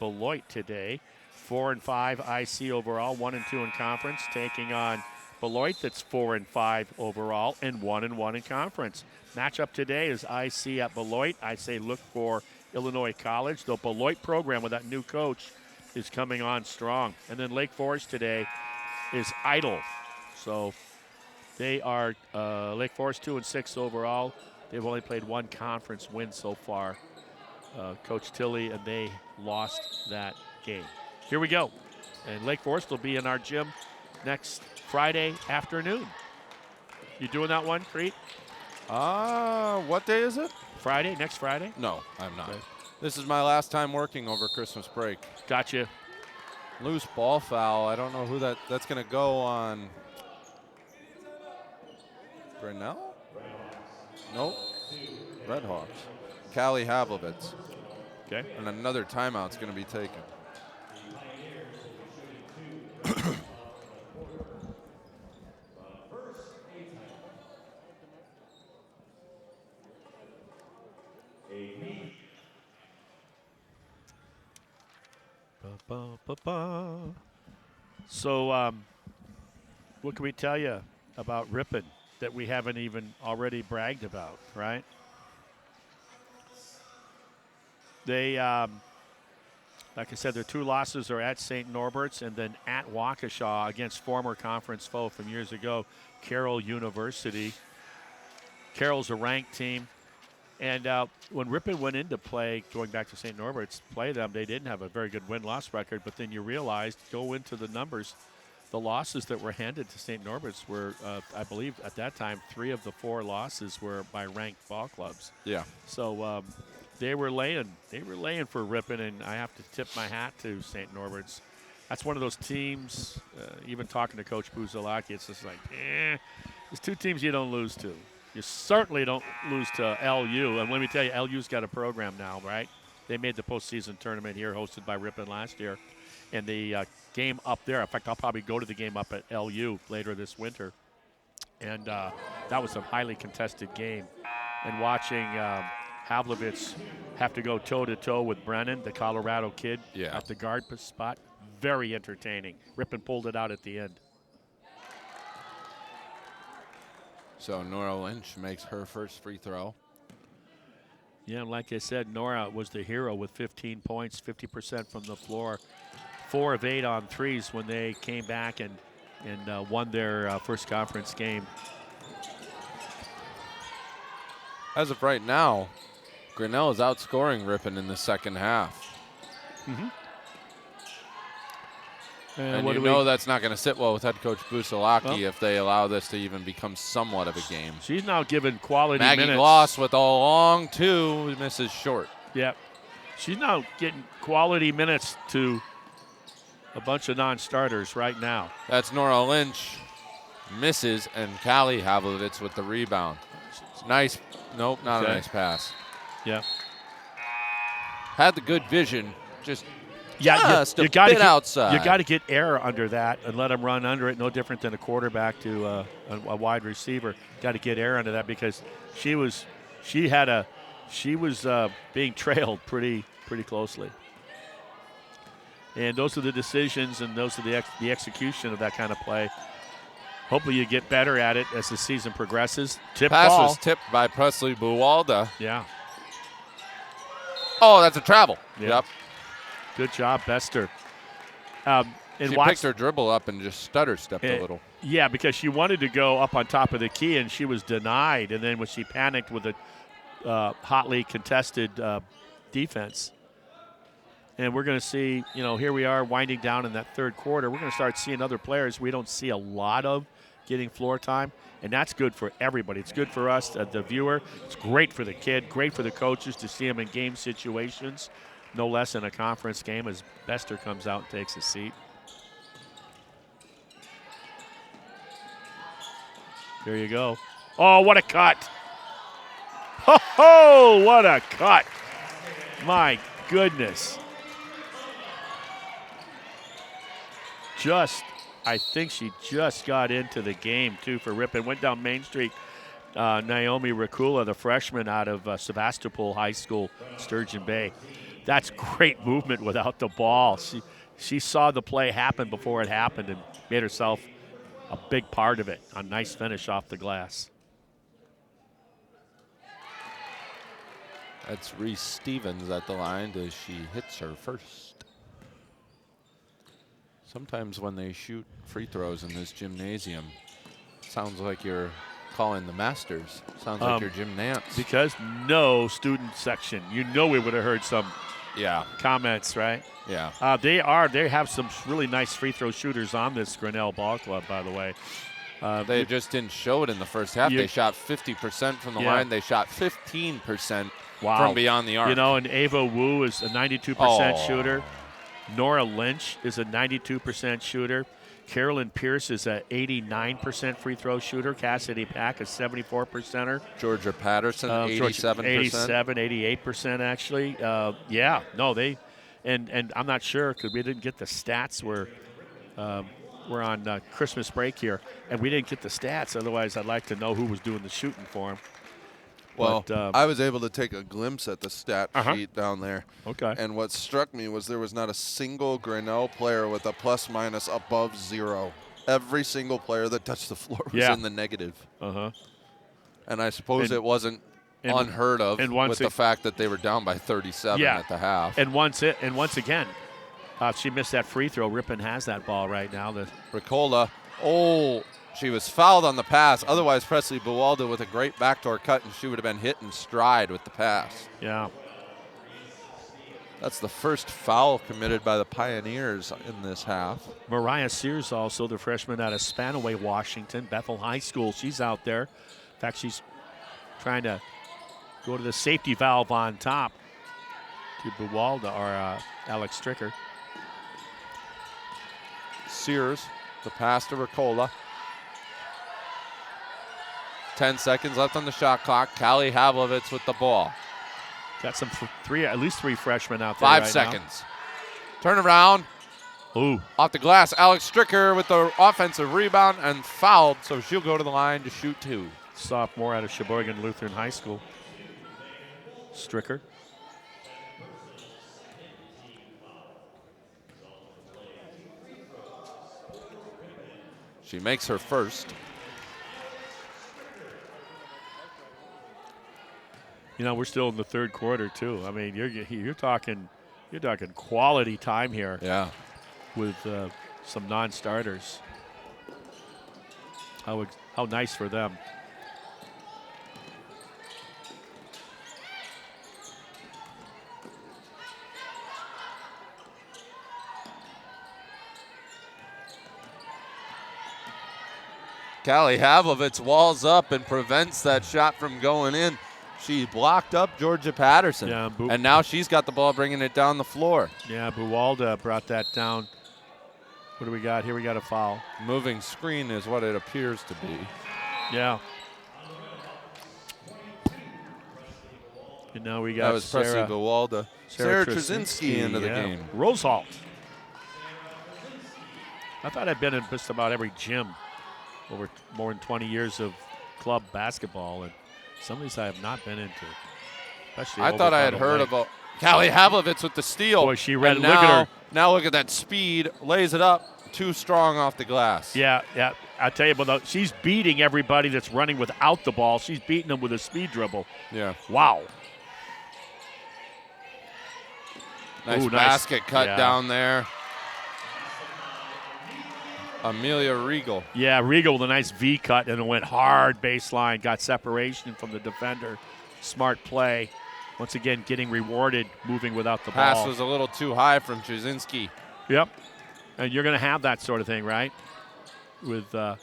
S2: Beloit today. 4-5 IC overall, 1-2 in conference, taking on Beloit that's 4-5 overall and 1-1 in conference. Matchup today is IC at Beloit. I say look for Illinois College. The Beloit program with that new coach is coming on strong. And then Lake Forest today is Idle. So they are Lake Forest 2-6 overall. They've only played one conference win so far. Coach Tilley, and they lost that game. Here we go. And Lake Forest will be in our gym next Friday afternoon. You doing that one, Crete?
S1: What day is it?
S2: Friday, next Friday?
S1: No, I'm not.
S2: Okay.
S1: This is my last time working over Christmas break.
S2: Gotcha.
S1: Loose ball foul. I don't know who that's going to go on. Grinnell? Nope. Redhawks. Callie Havlovitz.
S2: Okay.
S1: And another timeout's going to be taken.
S2: So, what can we tell you about Ripon that we haven't even already bragged about, right? They, like I said, their two losses are at St. Norbert's and then at Waukesha against former conference foe from years ago, Carroll University. Carroll's a ranked team. And when Ripon went into play, going back to St. Norbert's, play them, they didn't have a very good win-loss record, but then you realized, go into the numbers, the losses that were handed to St. Norbert's were, I believe at that time, 3 of the 4 losses were by ranked ball clubs.
S1: Yeah.
S2: So they were laying for Ripon, and I have to tip my hat to St. Norbert's. That's one of those teams, even talking to Coach Buzalaki, it's just like, there's 2 teams you don't lose to. You certainly don't lose to LU. And let me tell you, LU's got a program now, right? They made the postseason tournament here, hosted by Ripon last year. And the game up there, in fact, I'll probably go to the game up at LU later this winter. And that was a highly contested game. And watching Havlovitz have to go toe-to-toe with Brennan, the Colorado kid, at the guard spot, very entertaining. Ripon pulled it out at the end.
S1: So Nora Lynch makes her first free throw.
S2: Yeah, like I said, Nora was the hero with 15 points, 50% from the floor, 4 of 8 on threes when they came back and won their first conference game.
S1: As of right now, Grinnell is outscoring Ripon in the second half.
S2: Mm-hmm.
S1: And you know that's not going to sit well with head coach Busalaki if they allow this to even become somewhat of a game.
S2: She's now given quality
S1: minutes.
S2: minutes.
S1: Maggie Gloss with a long two, misses short.
S2: Yep. She's now getting quality minutes to a bunch of non-starters right now.
S1: That's Nora Lynch, misses, and Callie Havlovitz with the rebound. Nice, nope, not a nice pass.
S2: Yeah.
S1: Had the good vision, just
S2: you
S1: a
S2: gotta
S1: bit outside.
S2: You got to get air under that and let them run under it. No different than a quarterback to a wide receiver. Got to get air under that because she was being trailed pretty closely. And those are the decisions, and those are the execution of that kind of play. Hopefully you get better at it as the season progresses.
S1: Pass was tipped by Presley Buwalda.
S2: Yeah.
S1: Oh, that's a travel.
S2: Yeah.
S1: Yep.
S2: Good job, Bester.
S1: She picked her dribble up and just stutter-stepped a little.
S2: Yeah, because she wanted to go up on top of the key, and she was denied. And then when she panicked with a hotly contested defense. And we're going to see, here we are winding down in that third quarter. We're going to start seeing other players we don't see a lot of getting floor time, and that's good for everybody. It's good for us, the viewer. It's great for the kid, great for the coaches to see him in game situations, no less in a conference game as Bester comes out and takes a seat. There you go. Oh, what a cut. Oh, what a cut. My goodness. I think she just got into the game, too, for Ripon. Went down Main Street. Naomi Rakula, the freshman out of Sevastopol High School, Sturgeon Bay. That's great movement without the ball. She saw the play happen before it happened and made herself a big part of it. A nice finish off the glass.
S1: That's Reese Stevens at the line as she hits her first. Sometimes when they shoot free throws in this gymnasium, sounds like you're calling the Masters. Sounds like you're Jim Nance.
S2: Because no student section. We would have heard some comments, right?
S1: Yeah.
S2: They have some really nice free throw shooters on this Grinnell ball club, by the way.
S1: They just didn't show it in the first half. They shot 50% from the line. They shot 15% from beyond the arc.
S2: And Ava Wu is a 92% shooter. Nora Lynch is a 92% shooter. Carolyn Pierce is a 89% free throw shooter. Cassidy Pack, a 74%er.
S1: Georgia Patterson, 87%.
S2: 88% actually. And I'm not sure because we didn't get the stats. We're on Christmas break here, and we didn't get the stats. Otherwise, I'd like to know who was doing the shooting for them.
S4: Well, I was able to take a glimpse at the stat sheet down there.
S2: Okay.
S4: And what struck me was there was not a single Grinnell player with a plus-minus above 0. Every single player that touched the floor was in the negative. And I suppose it wasn't unheard of with the fact that they were down by 37 at the half.
S2: And once again, she missed that free throw. Ripon has that ball right now.
S1: Ricola. She was fouled on the pass. Otherwise, Presley Buwalda with a great backdoor cut, and she would have been hit in stride with the pass.
S2: Yeah.
S1: That's the first foul committed by the Pioneers in this half.
S2: Mariah Sears also, the freshman out of Spanaway, Washington, Bethel High School. She's out there. In fact, she's trying to go to the safety valve on top to Buwalda or Alex Stricker.
S1: Sears, the pass to Ricola. 10 seconds left on the shot clock. Callie Havlovitz with the ball.
S2: Got some at least three freshmen out there.
S1: 5 seconds. Turn around.
S2: Ooh.
S1: Off the glass. Alex Stricker with the offensive rebound and fouled, so she'll go to the line to shoot 2.
S2: Sophomore out of Sheboygan Lutheran High School. Stricker.
S1: She makes her first.
S2: You know, we're still in the third quarter too. I mean, you're talking quality time here.
S4: Yeah.
S2: With some non-starters. How nice for them.
S4: Callie Havlovitz walls up and prevents that shot from going in. She blocked up Georgia Patterson.
S2: Yeah,
S4: and now she's got the ball bringing it down the floor.
S2: Yeah, Buwalda brought that down. What do we got here? We got a foul.
S4: Moving screen is what it appears to be.
S2: Yeah. And now we got
S4: that was
S2: Sarah
S4: Buwalda. Sarah Trzynski into the game.
S2: Rosehalt. I thought I'd been in just about every gym over more than 20 years of club basketball, and some of these I have not been into. Especially
S4: I thought I had heard of Callie Havlovitz with the steal.
S2: Boy, she read.
S4: And
S2: look at her.
S4: Now look at that speed. Lays it up. Too strong off the glass.
S2: Yeah. I tell you, but she's beating everybody that's running without the ball. She's beating them with a speed dribble.
S4: Yeah.
S2: Wow.
S4: Nice basket cut down there. Amelia Regal.
S2: Yeah, Regal with a nice V cut, and it went hard baseline. Got separation from the defender. Smart play. Once again, getting rewarded, moving without the ball.
S4: Pass was a little too high from Trzynski.
S2: Yep. And you're going to have that sort of thing, right? With the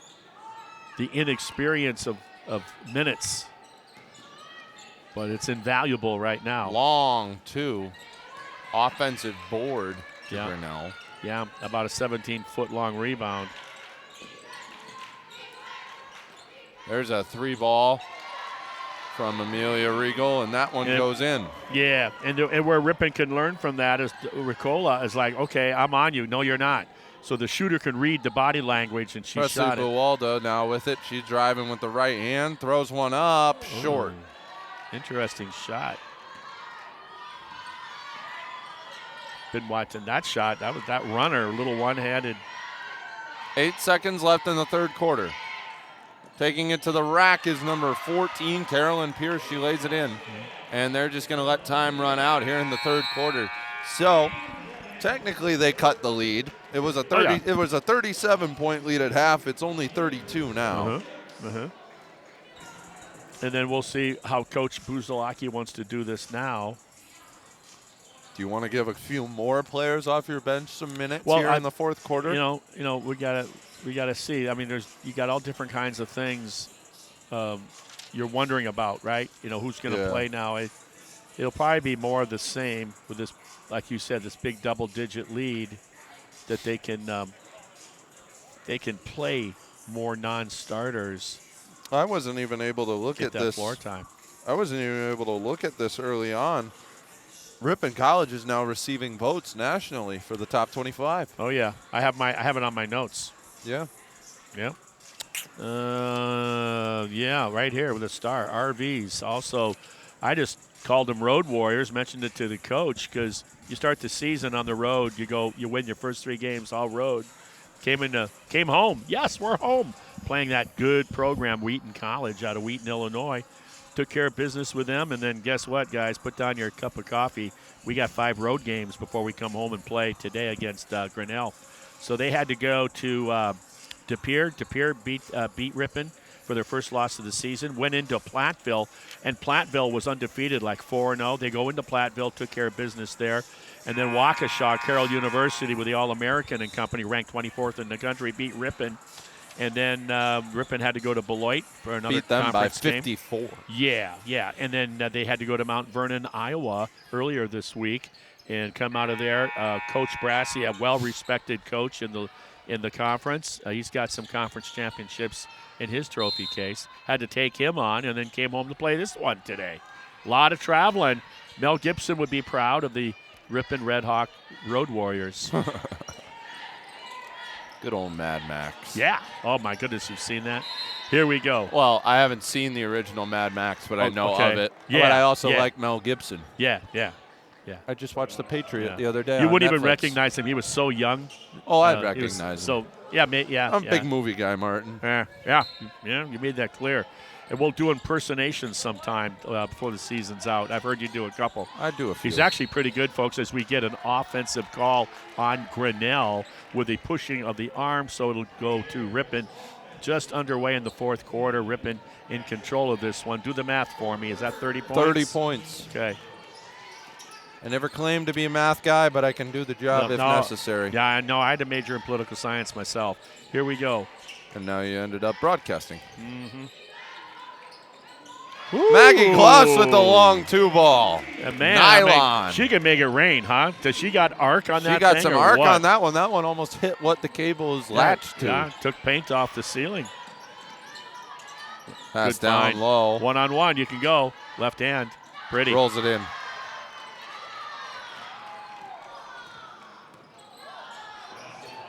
S2: inexperience of minutes. But it's invaluable right now.
S4: Long, too. Offensive board to Grinnell.
S2: Yeah, about a 17-foot-long rebound.
S4: There's a 3-ball from Amelia Regal, and that one goes in.
S2: Yeah, and where Ripon can learn from that is Ricola is like, okay, I'm on you. No, you're not. So the shooter can read the body language, and she shot it.
S4: Buwalda now with it. She's driving with the right hand, throws one up, short.
S2: Interesting shot. Been watching that shot. That was that runner, little one-handed.
S4: 8 seconds left in the third quarter. Taking it to the rack is number 14, Carolyn Pierce. She lays it in. And they're just going to let time run out here in the third quarter. So, technically they cut the lead. It was a 37-point lead at half. It's only 32 now.
S2: And then we'll see how Coach Buzalaki wants to do this now.
S4: Do you want to give a few more players off your bench some minutes here in the fourth quarter?
S2: You know, we gotta see. I mean, you got all different kinds of things you're wondering about, right? You know, who's going to play now? It'll probably be more of the same with this, like you said, this big double-digit lead that they can play more non-starters.
S4: I wasn't even able to look at this
S2: floor time.
S4: I wasn't even able to look at this early on. Ripon College is now receiving votes nationally for the top 25.
S2: Oh yeah, I have it on my notes.
S4: Yeah.
S2: Yeah. Yeah, right here with a star. RVs. Also, I just called them Road Warriors. Mentioned it to the coach because you start the season on the road. You win your first 3 games all road. Came home. Yes, we're home. Playing that good program, Wheaton College out of Wheaton, Illinois. Took care of business with them, and then guess what, guys? Put down your cup of coffee. We got 5 road games before we come home and play today against Grinnell. So they had to go to De Pere. De Pere beat Ripon for their first loss of the season. Went into Platteville, and Platteville was undefeated, like 4-0. They go into Platteville, took care of business there. And then Waukesha, Carroll University with the All-American and company, ranked 24th in the country, beat Ripon. And then Ripon had to go to Beloit for another conference game.
S4: Beat them by 54.
S2: Yeah. And then they had to go to Mount Vernon, Iowa earlier this week and come out of there. Coach Brassey, a well-respected coach in the conference. He's got some conference championships in his trophy case. Had to take him on and then came home to play this one today. A lot of traveling. Mel Gibson would be proud of the Ripon Red Hawk Road Warriors.
S4: Good old Mad Max.
S2: Yeah. Oh, my goodness, you've seen that? Here we go.
S4: Well, I haven't seen the original Mad Max, but I know of it.
S2: Yeah,
S4: but I also like Mel Gibson.
S2: Yeah.
S4: I just watched The Patriot the other day.
S2: You wouldn't
S4: Netflix.
S2: even recognize him. He was so young.
S4: Oh, I'd recognize him.
S2: So, yeah.
S4: I'm a big movie guy, Martin.
S2: Yeah, you made that clear. And we'll do impersonations sometime before the season's out. I've heard you do a couple.
S4: I do a few.
S2: He's actually pretty good, folks, as we get an offensive call on Grinnell with a pushing of the arm, so it'll go to Ripon. Just underway in the fourth quarter. Ripon in control of this one. Do the math for me. Is that 30 points?
S4: 30 points.
S2: Okay.
S4: I never claimed to be a math guy, but I can do the job if necessary.
S2: Yeah, I know. I had to major in political science myself. Here we go.
S4: And now you ended up broadcasting.
S2: Mm-hmm.
S4: Maggie Gloss with the long 2-ball.
S2: Man,
S4: Nylon.
S2: she can make it rain, huh? Does she got arc on that
S4: She got
S2: thing,
S4: some
S2: or
S4: arc
S2: what?
S4: on that one. That one almost hit what the cable is latched to.
S2: Yeah, took paint off the ceiling.
S4: Pass
S2: Good
S4: down
S2: find.
S4: low.
S2: One-on-one, you can go. Left hand. Pretty.
S4: Rolls it in.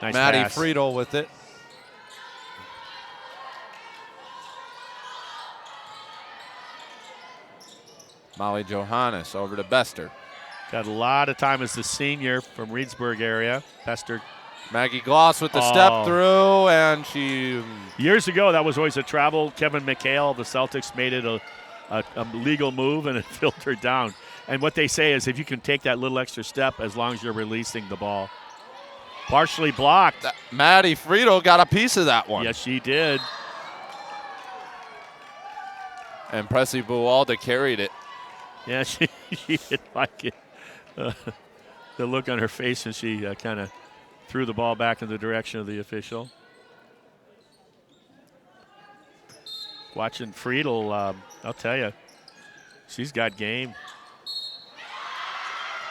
S2: Nice
S4: Maddie
S2: pass.
S4: Friedel with it. Molly Johannes over to Bester.
S2: Got a lot of time as the senior from Reedsburg area. Bester.
S4: Maggie Gloss with the step through, and she...
S2: Years ago, that was always a travel. Kevin McHale of the Celtics made it a legal move, and it filtered down. And what they say is if you can take that little extra step as long as you're releasing the ball. Partially blocked.
S4: Maddie Friedel got a piece of that one.
S2: Yes, she did.
S4: And Pressy Buwalda carried it.
S2: Yeah, she did like it. The look on her face, and she kind of threw the ball back in the direction of the official. Watching Friedel, I'll tell you, she's got game.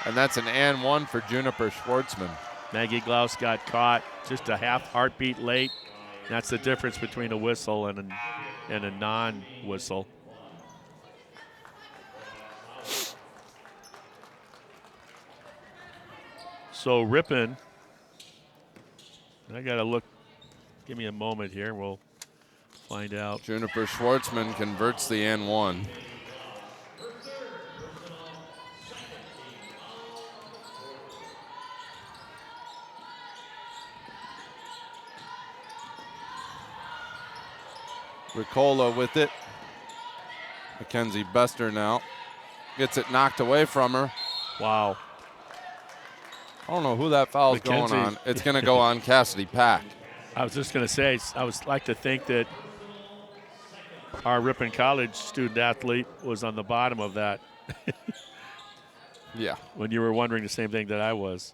S4: And that's an and one for Juniper Schwartzman.
S2: Maggie Glaus got caught just a half heartbeat late. That's the difference between a whistle and a non-whistle. So Ripon, I got to look. Give me a moment here. We'll find out.
S4: Juniper Schwartzman converts the and one. Ricola with it. Mackenzie Bester now gets it knocked away from her.
S2: Wow.
S4: I don't know who that foul's going on. It's going to go on Cassidy Pack.
S2: I was just going to say, I would like to think that our Ripon College student athlete was on the bottom of that.
S4: Yeah.
S2: When you were wondering the same thing that I was.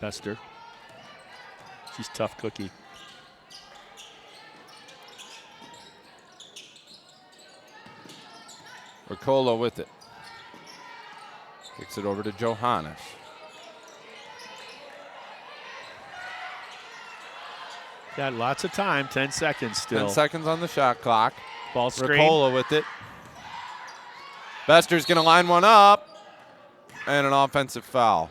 S2: Bester. She's a tough cookie.
S4: Ricola with it. Kicks it over to Johannes.
S2: Got lots of time, 10 seconds still.
S4: 10 seconds on the shot clock.
S2: Ball screen.
S4: Ricola with it. Bester's going to line one up. And an offensive foul.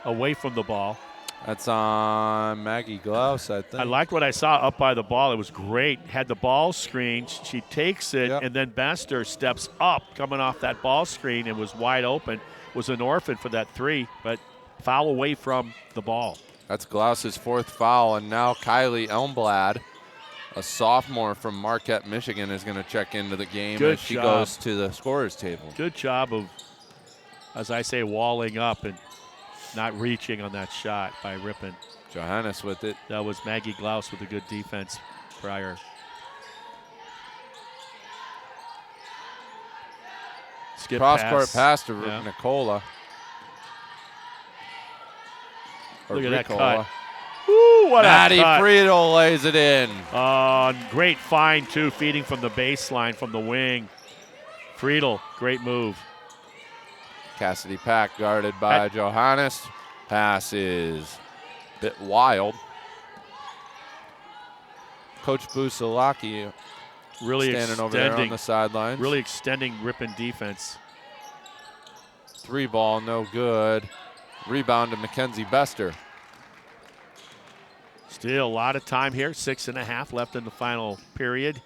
S2: Away from the ball.
S4: That's on Maggie Glaus, I think.
S2: I liked what I saw up by the ball. It was great. Had the ball screened. She takes it, and then Bester steps up coming off that ball screen and was wide open. Was an orphan for that three, but foul away from the ball.
S4: That's Glaus's fourth foul, and now Kylie Elmblad, a sophomore from Marquette, Michigan, is going to check into the game as she goes to the scorer's table.
S2: Good job of, as I say, walling up and not reaching on that shot by Ripon.
S4: Johannes with it.
S2: That was Maggie Glaus with a good defense prior. Skip
S4: cross-court pass to Nicola.
S2: Look at that cut. Ooh, what
S4: Maddie
S2: a cut.
S4: Friedel lays it in.
S2: Great find, too, feeding from the baseline, from the wing. Friedel, great move.
S4: Cassidy Pack guarded by Johannes. Pass is a bit wild. Coach Busalaki
S2: really
S4: standing over there on the sidelines.
S2: Really extending Ripon defense.
S4: 3-ball, no good. Rebound to Mackenzie Bester.
S2: Still a lot of time here. 6.5 left in the final period.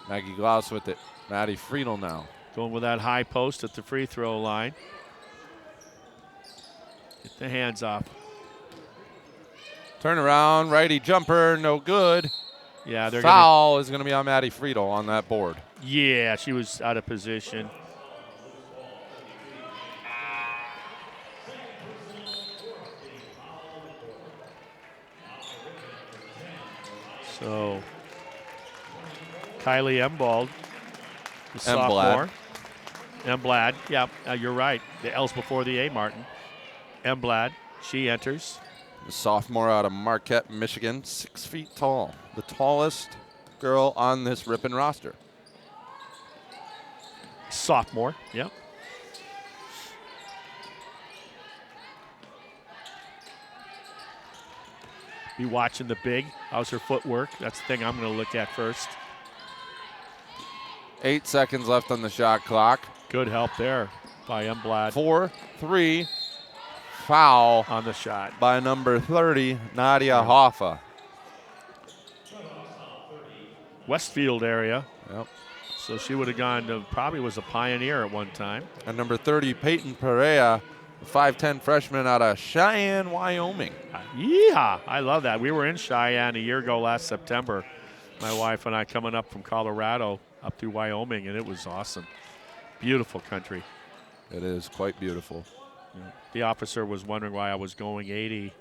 S4: Maggie Glaus with it. Maddie Friedel now.
S2: Going with that high post at the free throw line. Get the hands off.
S4: Turn around, righty jumper, no good.
S2: Yeah, they're
S1: Foul is going to be on Maddie Friedel on that board.
S2: Yeah, she was out of position. So, Kylie Embald, the sophomore. Emblad, yeah, you're right. The L's before the A, Martin. Emblad, she enters.
S1: The sophomore out of Marquette, Michigan, 6 feet tall. The tallest girl on this Ripon roster.
S2: Sophomore, yep. Be watching the big. How's her footwork? That's the thing I'm going to look at first.
S1: 8 seconds left on the shot clock.
S2: Good help there by Emblad.
S1: 4-3. Foul
S2: on the shot
S1: by number 30, Nadia Hoffa.
S2: Westfield area.
S1: Yep.
S2: So she would have gone to, probably was a Pioneer at one time.
S1: And number 30, Peyton Perea, 5'10 freshman out of Cheyenne, Wyoming.
S2: Yeah, I love that. We were in Cheyenne a year ago last September, my wife and I, coming up from Colorado up through Wyoming, and it was awesome. Beautiful country.
S1: It is quite beautiful.
S2: Yeah. The officer was wondering why I was going 80,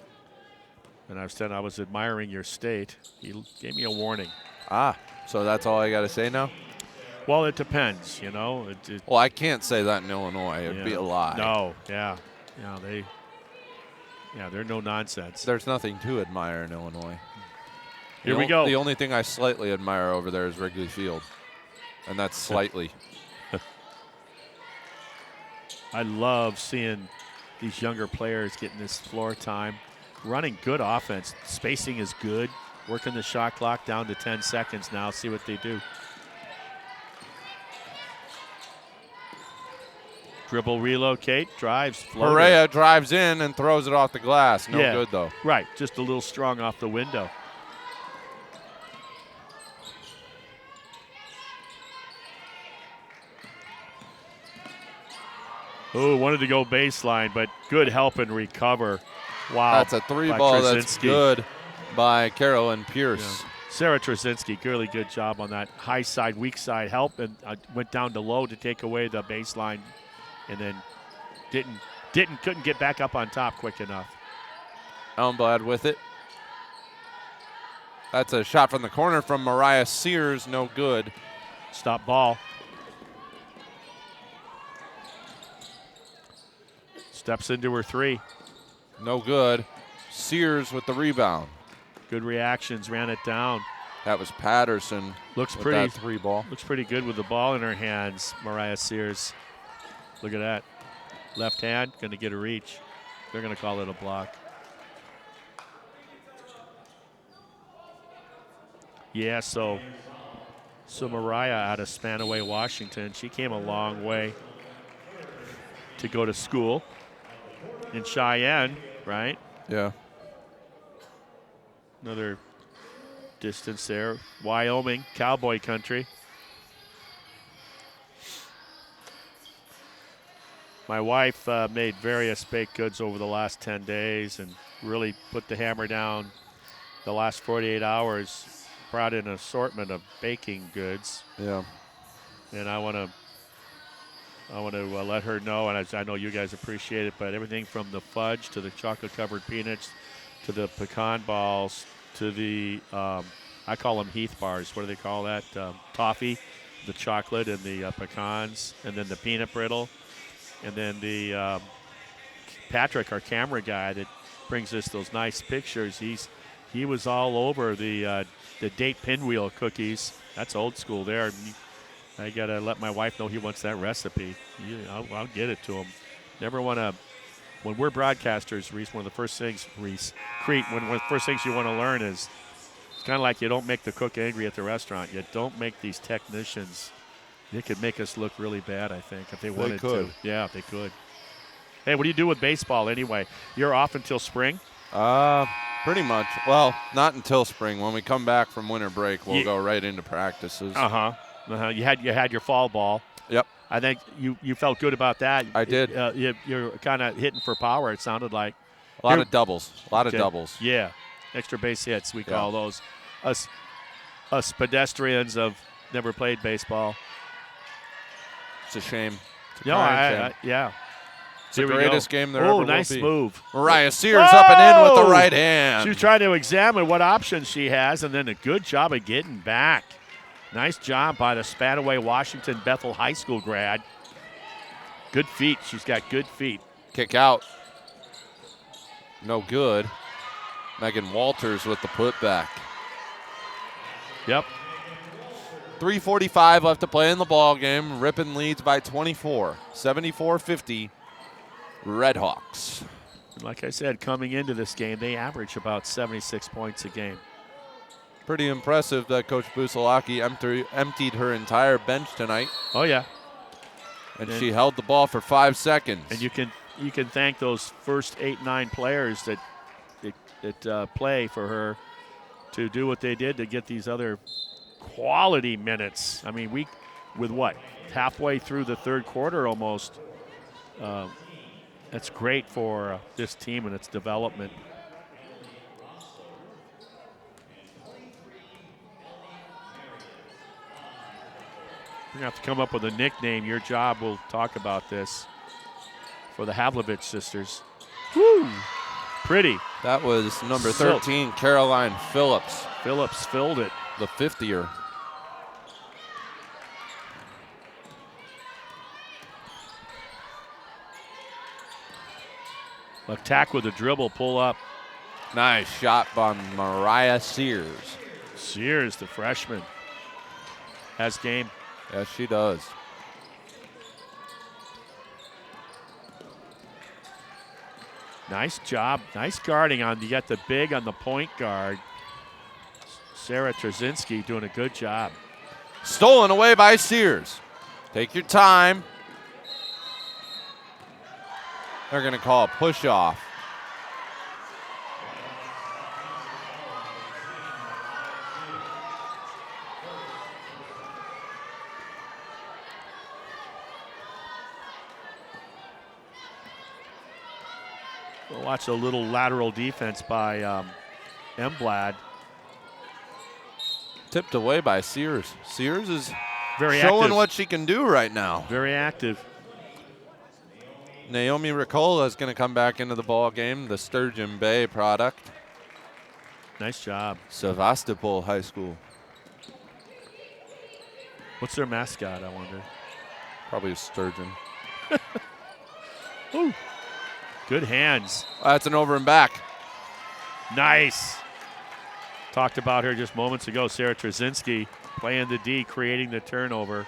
S2: and I said I was admiring your state. He gave me a warning.
S1: Ah, so that's all I got to say now?
S2: Well, it depends, you know.
S1: Well, I can't say that in Illinois. It'd be a lie.
S2: No, yeah. They're no nonsense.
S1: There's nothing to admire in Illinois.
S2: Here we go.
S1: The only thing I slightly admire over there is Wrigley Field, and that's slightly.
S2: I love seeing these younger players getting this floor time, running good offense. Spacing is good. Working the shot clock down to 10 seconds now. See what they do. Dribble, relocate, drives, floater.
S1: Perea drives in and throws it off the glass. No good, though.
S2: Right, just a little strong off the window. Oh, wanted to go baseline, but good help and recover. Wow.
S1: That's a three ball that's good by Carolyn Pierce.
S2: Yeah. Sarah Trzynski, really good job on that high side, weak side help, and went down to low to take away the baseline, and then couldn't get back up on top quick enough.
S1: Elmblad with it. That's a shot from the corner from Mariah Sears, no good.
S2: Stop ball. Steps into her three.
S1: No good. Sears with the rebound.
S2: Good reactions, ran it down.
S1: That was Patterson.
S2: Looks
S1: with
S2: pretty.
S1: That three ball.
S2: Looks pretty good with the ball in her hands, Mariah Sears. Look at that. Left hand, going to get a reach. They're going to call it a block. Yeah, so Mariah out of Spanaway, Washington, she came a long way to go to school in Cheyenne, right?
S1: Yeah.
S2: Another distance there. Wyoming, cowboy country. My wife made various baked goods over the last 10 days and really put the hammer down the last 48 hours. Brought in an assortment of baking goods.
S1: Yeah.
S2: And I want to let her know, and I know you guys appreciate it, but everything from the fudge to the chocolate-covered peanuts to the pecan balls to the, I call them Heath bars. What do they call that? Toffee, the chocolate and the pecans, and then the peanut brittle. And then the Patrick, our camera guy that brings us those nice pictures, he was all over the date pinwheel cookies. That's old school there. I got to let my wife know he wants that recipe. I'll get it to him. Never want to, when we're broadcasters, Reese, one of the first things, Crete, one of the first things you want to learn is, it's kind of like you don't make the cook angry at the restaurant. You don't make these technicians. They could make us look really bad, I think, if they wanted to. Yeah, they could. Hey, what do you do with baseball anyway? You're off until spring?
S1: Pretty much. Well, not until spring. When we come back from winter break, we'll go right into practices.
S2: You had your fall ball.
S1: Yep.
S2: I think you felt good about that.
S1: I did.
S2: You're kind of hitting for power, it sounded like.
S1: A lot of doubles. A lot of doubles.
S2: Yeah. Extra base hits, we call those. us pedestrians have never played baseball.
S4: It's a shame. It's a
S2: No,
S4: crying shame.
S2: yeah.
S4: It's the greatest game there ever will
S2: nice
S4: be.
S2: move.
S4: Mariah Sears up and in with the right hand.
S2: She was trying to examine what options she has, and then a good job of getting back. Nice job by the Spanaway Washington Bethel High School grad. Good feet. She's got good feet.
S4: Kick out. No good. Megan Walters with the putback.
S2: Yep.
S4: 3:45 left to play in the ball game. Ripon leads by 24, 74-50. Redhawks.
S2: Like I said, coming into this game, they average about 76 points a game.
S4: Pretty impressive that Coach Busalaki emptied her entire bench tonight.
S2: Oh, yeah.
S4: And she held the ball for 5 seconds.
S2: And you can thank those first 8-9 players that play for her to do what they did to get these other quality minutes. I mean, with what, halfway through the third quarter almost. That's great for this team and its development. We're going to have to come up with a nickname. Your job will talk about this for the Havlovich sisters. Woo! Pretty.
S4: That was number 13, Caroline Phillips.
S2: Phillips filled it.
S4: The 50-er.
S2: Attack with a dribble, pull up.
S4: Nice shot by Mariah Sears.
S2: Sears, the freshman, has game.
S4: Yes, she does.
S2: Nice job. Nice guarding on. You got the big on the point guard. Sarah Trzynski doing a good job.
S4: Stolen away by Sears. Take your time. They're going to call a push off.
S2: We'll watch a little lateral defense by Emblad.
S4: Tipped away by Sears. Sears is
S2: very
S4: showing
S2: active.
S4: what she can do right now.
S2: Very active.
S4: Naomi Ricola is going to come back into the ball game, the Sturgeon Bay product.
S2: Nice job.
S4: Sevastopol High School.
S2: What's their mascot, I wonder?
S4: Probably a sturgeon.
S2: Ooh. Good hands.
S4: That's an over and back.
S2: Nice. Talked about her just moments ago. Sarah Trzynski playing the D, creating the turnover.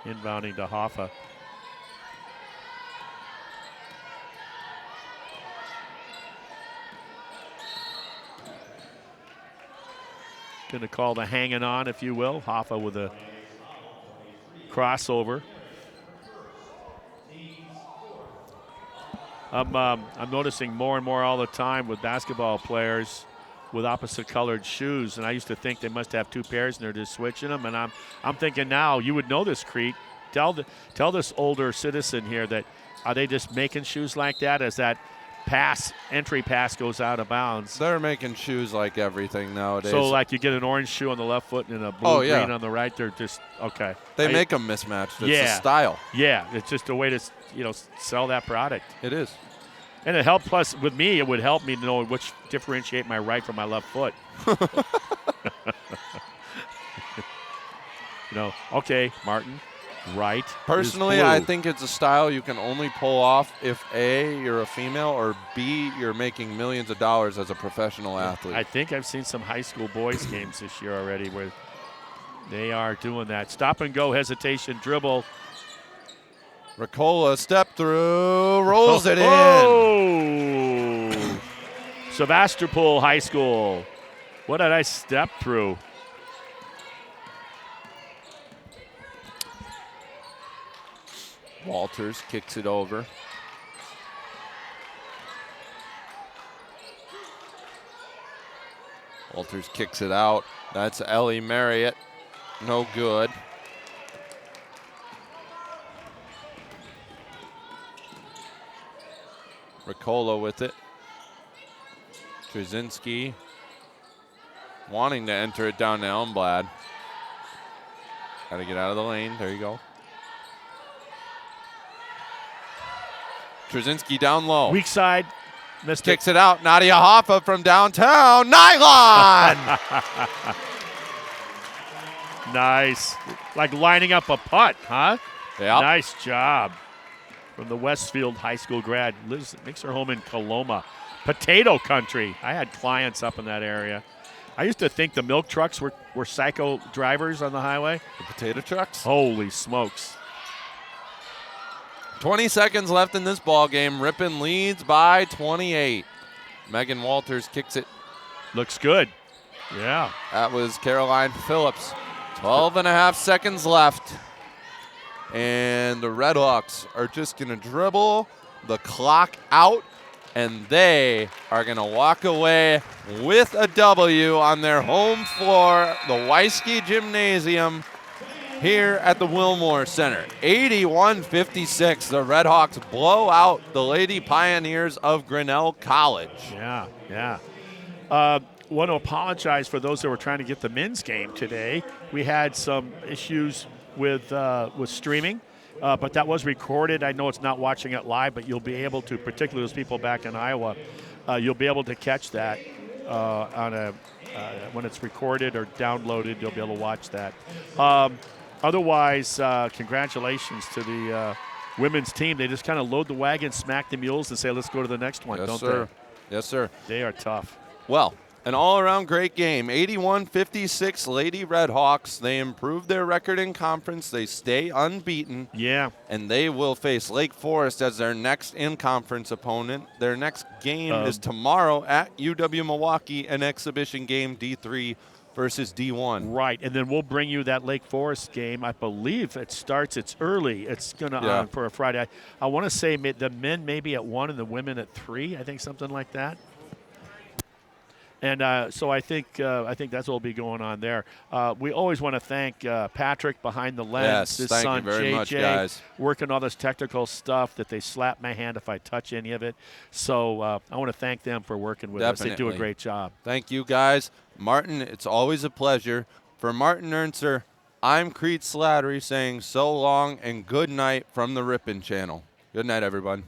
S2: Inbounding to Hoffa. Going to call the hanging on, if you will. Hoffa with a crossover. I'm noticing more and more all the time with basketball players with opposite colored shoes, and I used to think they must have two pairs and they're just switching them. And I'm thinking now, you would know this, Crete. Tell this older citizen here that are they just making shoes like that as that entry pass goes out of bounds?
S4: They're making shoes like everything nowadays.
S2: So like you get an orange shoe on the left foot and a blue-green on the right. They're just okay.
S4: They make them mismatched. It's a style.
S2: Yeah, it's just a way to sell that product.
S4: It is.
S2: And it helped. Plus, with me, it would help me to know which differentiate my right from my left foot. Okay, Martin, right.
S4: Personally, I think it's a style you can only pull off if A, you're a female, or B, you're making millions of dollars as a professional athlete.
S2: I think I've seen some high school boys games this year already where they are doing that. Stop and go, hesitation, dribble.
S4: Ricola step through, rolls it in.
S2: Oh! Sevastopol High School. What did I step through?
S4: Walters kicks it over. Walters kicks it out. That's Ellie Marriott. No good. Ricola with it. Trzynski.
S1: wanting to enter it down to Elmblad. Got to get out of the lane. There you go. Trzynski down low.
S2: Weak side. Missed
S1: Kicks it out. Nadia Hoffa from downtown. Nylon!
S2: Nice. Like lining up a putt, huh?
S1: Yeah.
S2: Nice job from the Westfield High School grad. Makes her home in Coloma. Potato country. I had clients up in that area. I used to think the milk trucks were psycho drivers on the highway.
S1: The potato trucks?
S2: Holy smokes.
S1: 20 seconds left in this ball game. Ripon leads by 28. Megan Walters kicks it.
S2: Looks good. Yeah.
S1: That was Caroline Phillips. 12 and a half seconds left. And the Redhawks are just going to dribble the clock out, and they are going to walk away with a W on their home floor, the Weiske Gymnasium, here at the Wilmore Center. 81-56. The Redhawks blow out the Lady Pioneers of Grinnell College.
S2: Yeah, yeah. Want to apologize for those that were trying to get the men's game today. We had some issues with streaming, but that was recorded. I know it's not watching it live, but you'll be able to, particularly those people back in Iowa, you'll be able to catch that when it's recorded or downloaded. You'll be able to watch that. Otherwise, congratulations to the women's team. They just kind of load the wagon, smack the mules, and say, let's go to the next one,
S1: Yes,
S2: don't
S1: sir.
S2: they?
S1: Yes, sir.
S2: They are tough.
S1: Well, an all-around great game. 81-56 Lady Redhawks. They improved their record in conference. They stay unbeaten.
S2: Yeah.
S1: And they will face Lake Forest as their next in-conference opponent. Their next game is tomorrow at UW-Milwaukee, an exhibition game, D3 versus D1.
S2: Right, and then we'll bring you that Lake Forest game. I believe it starts. It's early. It's going to on for a Friday. I want to say the men maybe at 1 and the women at 3. I think something like that. And so I think that's what will be going on there. We always want to thank Patrick behind the lens, his
S1: thank
S2: son
S1: you very
S2: JJ,
S1: much, guys.
S2: working all this technical stuff that they slap my hand if I touch any of it. So I want to thank them for working with us. They do a great job.
S1: Thank you, guys. Martin, it's always a pleasure. For Martin Ernser, I'm Creed Slattery saying so long and good night from the Ripon Channel. Good night, everyone.